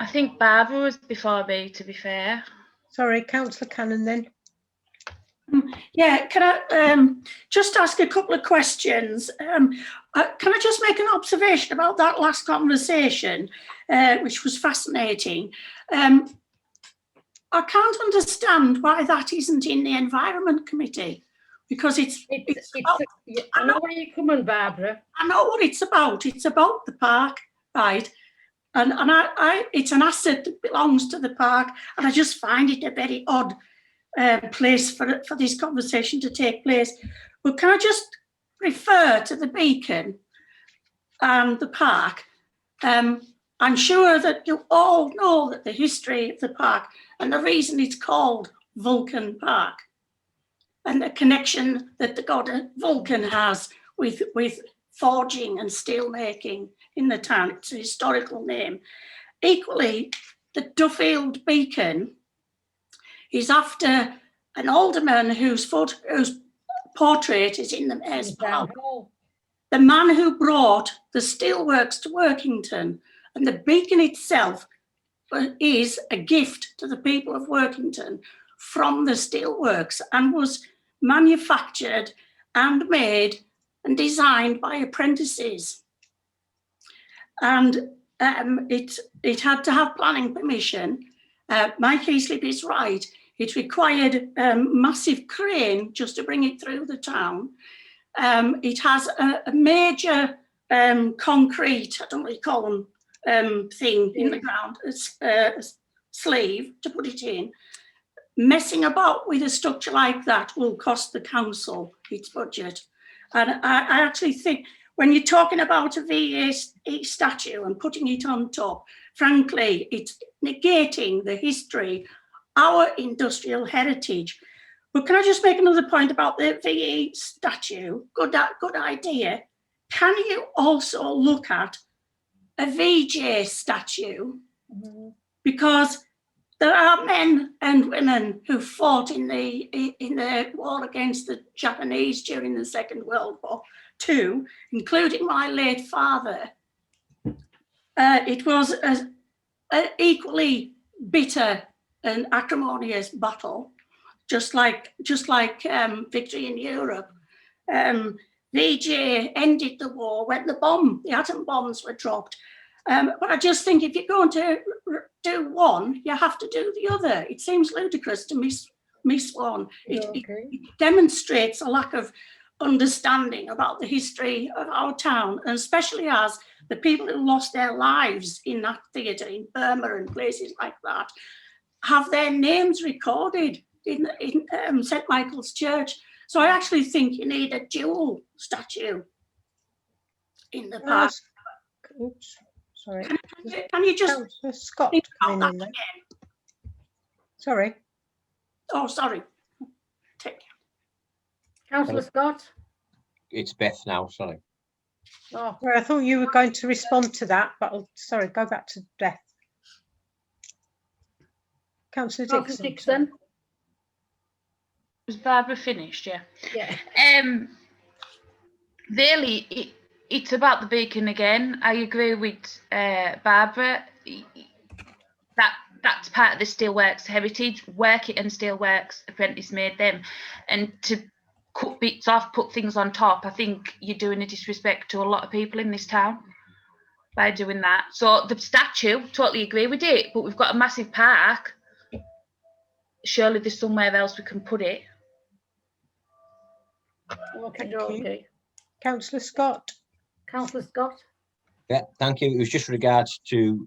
I think Barbara was before me, to be fair. Sorry, Councillor Cannon then. Yeah, can I just ask a couple of questions? Can I just make an observation about that last conversation, which was fascinating? I can't understand why that isn't in the Environment Committee, because it's about, I know where you're coming, Barbara. I know what it's about. It's about the park, right? And it's an asset that belongs to the park, and I just find it a very odd place for this conversation to take place. But can I just refer to the beacon and the park? I'm sure that you all know that the history of the park and the reason it's called Vulcan Park and the connection that the god Vulcan has with forging and steel making in the town. It's a historical name. Equally, the Duffield Beacon is after an alderman whose portrait is in the Mayor's Park. The man who brought the steelworks to Workington, and the beacon itself is a gift to the people of Workington from the steelworks and was manufactured and made and designed by apprentices. And it had to have planning permission. Mike Heaslip is right. It required a massive crane just to bring it through the town. It has a major concrete, I don't know what you call them, thing in the ground, a sleeve to put it in. Messing about with a structure like that will cost the council its budget. And I actually think when you're talking about a VA statue and putting it on top, frankly, it's negating the history, our industrial heritage. But can I just make another point about the VA statue? Good idea. Can you also look at a VJ statue? Because there are men and women who fought in the war against the Japanese during the Second World War too, including my late father. It was an equally bitter and acrimonious battle, just like victory in Europe. VJ ended the war when the atom bombs were dropped. But I just think if you're going to do one, you have to do the other. It seems ludicrous to miss one. It demonstrates a lack of understanding about the history of our town, and especially as the people who lost their lives in that theatre in Burma and places like that have their names recorded in St Michael's Church. So I actually think you need a dual statue in the park. Oops, Sorry. Can you just Councillor Scott think come about in that then. again? Sorry. Oh, sorry. Councillor Scott? It's Beth now, sorry. Oh, Well, I thought you were going to respond to that, but sorry, go back to Beth. Councillor Councillor Dixon. Dixon? Was Barbara finished? Yeah. Yeah. Really, it's about the beacon again. I agree with Barbara. That's part of the Steelworks heritage. Work it and Steelworks apprentice made them, and to cut bits off, put things on top. I think you're doing a disrespect to a lot of people in this town by doing that. So the statue, totally agree with it, but we've got a massive park. Surely there's somewhere else we can put it. Okay, Thank you. okay. Councillor Scott. Councillor Scott? Yeah, thank you. It was just regards to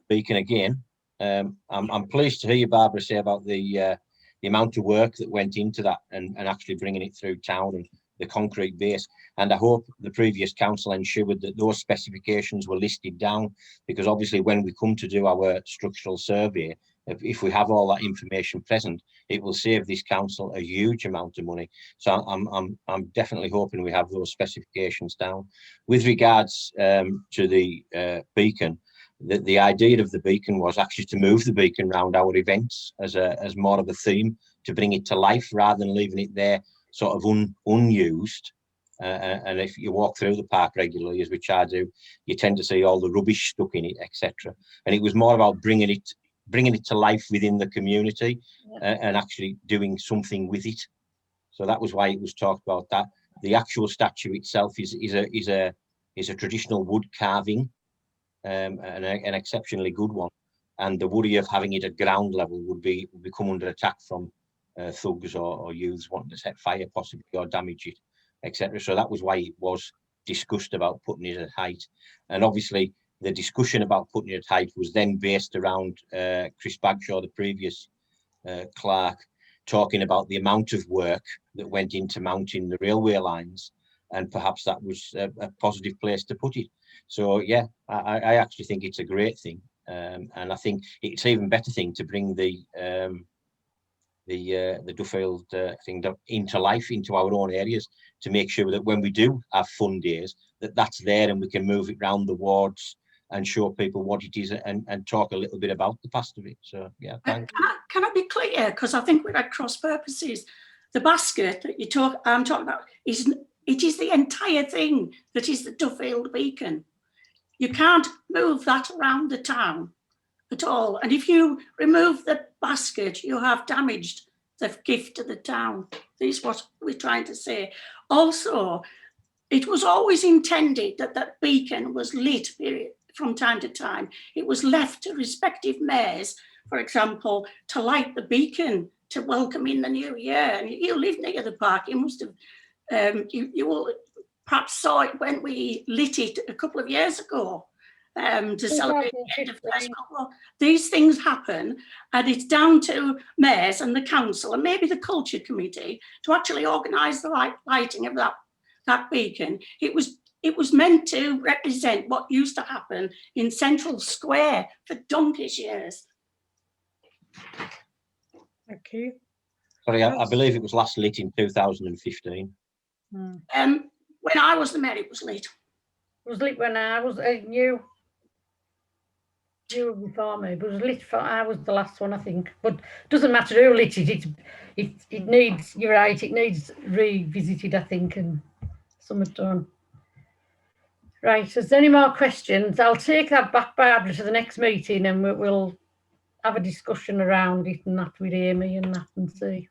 Beacon again. I'm pleased to hear you, Barbara, say about the amount of work that went into that and actually bringing it through town and the concrete base. And I hope the previous council ensured that those specifications were listed down, because obviously when we come to do our structural survey, if we have all that information present, it will save this council a huge amount of money. So I'm definitely hoping we have those specifications down. With regards to the beacon, the idea of the beacon was actually to move the beacon around our events as more of a theme, to bring it to life rather than leaving it there sort of unused. And if you walk through the park regularly, as which I do, you tend to see all the rubbish stuck in it, etc. And it was more about bringing it to life within the community, and actually doing something with it. So that was why it was talked about. That the actual statue itself is a traditional wood carving, an exceptionally good one. And the worry of having it at ground level would come under attack from thugs or youths wanting to set fire possibly or damage it, etc. So that was why it was discussed about putting it at height. And obviously the discussion about putting it at height was then based around Chris Bagshaw, the previous clerk, talking about the amount of work that went into mounting the railway lines, and perhaps that was a positive place to put it. So yeah, I actually think it's a great thing, and I think it's an even better thing to bring the Duffield thing into life, into our own areas, to make sure that when we do have fun days, that's there and we can move it around the wards and show people what it is and talk a little bit about the past of it. So yeah, thanks. Can I be clear? Because I think we're at cross purposes. The basket that I'm talking about is the entire thing that is the Duffield Beacon. You can't move that around the town at all. And if you remove the basket, you have damaged the gift to the town. This is what we're trying to say. Also, it was always intended that that beacon was lit from time to time. It was left to respective mayors, for example, to light the beacon to welcome in the new year. And you live near the park, you must have, you will perhaps saw it when we lit it a couple of years ago to celebrate the end of the First World War. These things happen, and it's down to mayors and the council and maybe the culture committee to actually organise the lighting of that beacon. It was meant to represent what used to happen in Central Square for donkey's years. Thank you. Sorry, I believe it was last lit in 2015. When I was the mayor, it was lit. It was lit when I was new. You were before me, but it was lit for, I was the last one, I think. But it doesn't matter who lit it. It needs, you're right, it needs revisited, I think, and something done. Right, is there any more questions? I'll take that back, Barbara, to the next meeting, and we'll have a discussion around it and that with Amy and that and see.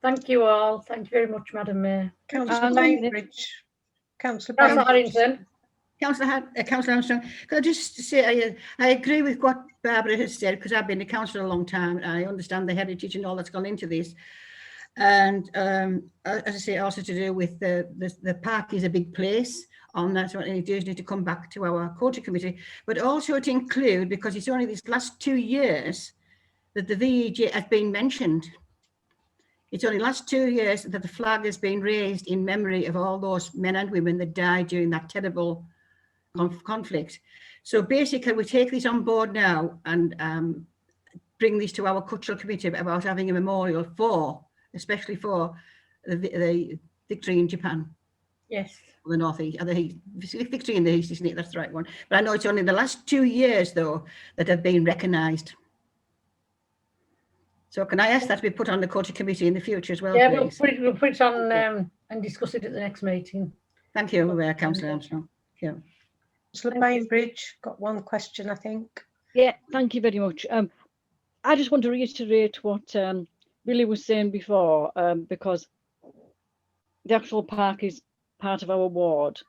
Thank you all. Thank you very much, Madam Mayor. Councillor Bainbridge. Councillor Harrington. Councillor Armstrong, could I just say I agree with what Barbara has said, because I've been a councillor a long time. I understand the heritage and all that's gone into this. And as I say, also to do with the park is a big place on that, so it does need to come back to our culture committee, but also to include, because it's only these last 2 years that the VEJ has been mentioned. It's only last 2 years that the flag has been raised in memory of all those men and women that died during that terrible conflict. So basically, we take this on board now and bring this to our cultural committee about having a memorial especially for the victory in Japan. Yes. The northeast, the victory in the east, isn't it? That's the right one. But I know it's only the last 2 years, though, that have been recognised. So can I ask that to be put on the culture committee in the future as well, Yeah, please? we'll put it on and discuss it at the next meeting. Thank you, Councillor Armstrong. Thank you. Councillor Bainbridge got one question, I think. Yeah, thank you very much. I just want to reiterate what Billy was saying before, because the actual park is part of our ward.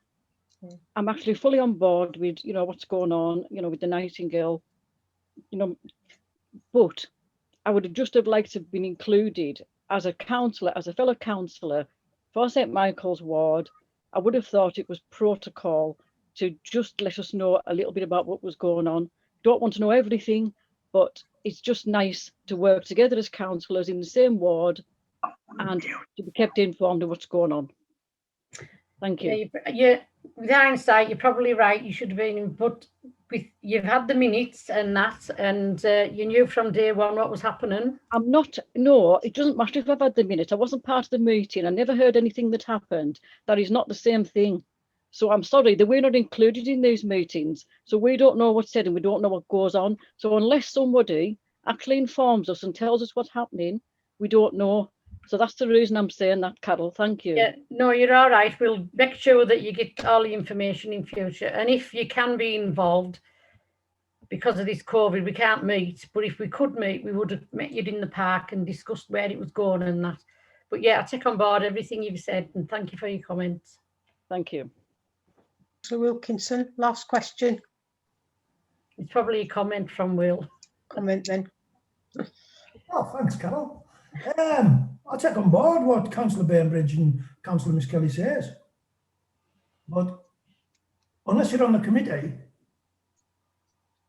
I'm actually fully on board with, you know, what's going on, you know, with the Nightingale, you know, but I would have just have liked to have been included as a councillor, as a fellow councillor for St Michael's ward. I would have thought it was protocol to just let us know a little bit about what was going on. Don't want to know everything, but it's just nice to work together as councillors in the same ward and to be kept informed of what's going on. Thank you. Yeah, with hindsight, you're probably right. You should have been, but you've had the minutes and that, and you knew from day one what was happening. I'm not, no, it doesn't matter if I've had the minute. I wasn't part of the meeting. I never heard anything that happened. That is not the same thing. So I'm sorry that we're not included in these meetings. So we don't know what's said and we don't know what goes on. So unless somebody actually informs us and tells us what's happening, we don't know. So that's the reason I'm saying that, Carol. Thank you. Yeah, no, you're all right. We'll make sure that you get all the information in future. And if you can be involved, because of this COVID, we can't meet. But if we could meet, we would have met you in the park and discussed where it was going and that. But yeah, I take on board everything you've said and thank you for your comments. Thank you. Councillor Wilkinson, last question. It's probably a comment from Will. Comment then. Oh, thanks, Carol. I take on board what Councillor Bainbridge and Councillor Miss Kelly says. But unless you're on the committee,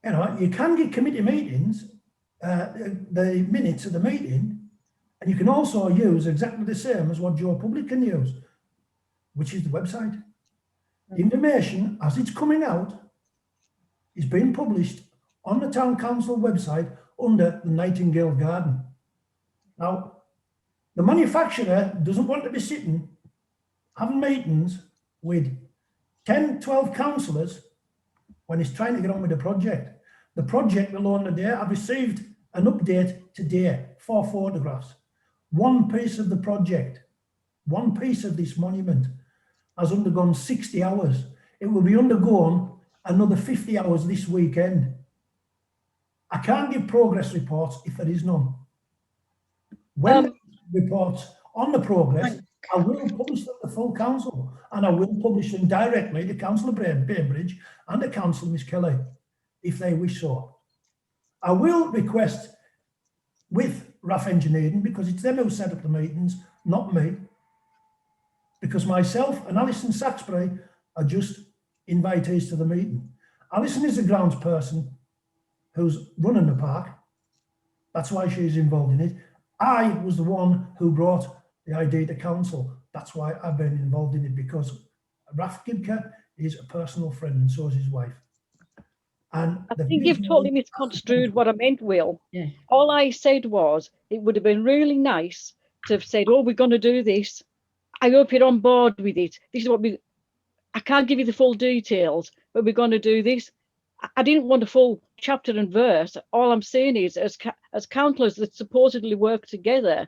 you know, you can get committee meetings, the minutes of the meeting, and you can also use exactly the same as what Joe Public can use, which is the website. The information, as it's coming out, is being published on the Town Council website under the Nightingale Garden. Now, the manufacturer doesn't want to be sitting having meetings with 10, 12 councillors when he's trying to get on with the project. The project alone today, I've received an update today, 4 photographs. One piece of the project, one piece of this monument has undergone 60 hours. It will be undergoing another 50 hours this weekend. I can't give progress reports if there is none. When reports on the progress, I will publish them to the full council and I will publish them directly to Councillor Bainbridge and to Councillor Miss Kelly, if they wish so. I will request with RAF Engineering, because it's them who set up the meetings, not me, because myself and Alison Saxbury are just invitees to the meeting. Alison is the grounds person who's running the park. That's why she's involved in it. I was the one who brought the idea to council. That's why I've been involved in it, because Raf Gibker is a personal friend and so is his wife. And I think you've totally misconstrued what I meant, Will. Yeah. All I said was it would have been really nice to have said, oh, we're going to do this. I hope you're on board with it. This is what I can't give you the full details, but we're going to do this. I didn't want a full chapter and verse. All I'm saying is, as councillors that supposedly work together,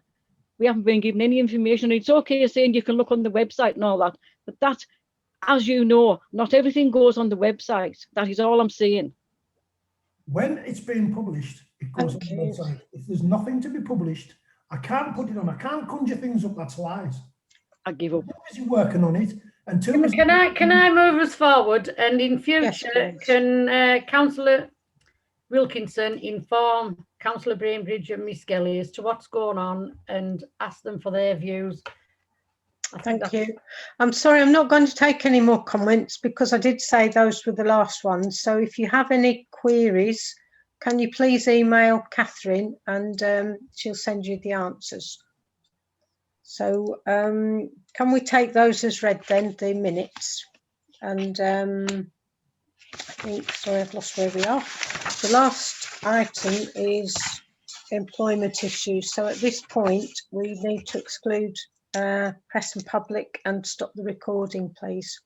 we haven't been given any information. It's okay saying you can look on the website and all that, but that, as you know, not everything goes on the website. That is all I'm saying. When it's being published, it goes on the website. If there's nothing to be published, I can't put it on. I can't conjure things up. That's lies. I give up. I'm busy working on it. Can I move us forward, and in future can Councillor Wilkinson inform Councillor Bainbridge and Miss Kelly as to what's going on and ask them for their views? Thank you. I'm sorry, I'm not going to take any more comments because I did say those were the last ones. So if you have any queries, can you please email Catherine and she'll send you the answers. So can we take those as read then, the minutes? And Sorry, I've lost where we are. The last item is employment issues. So at this point, we need to exclude press and public and stop the recording, please.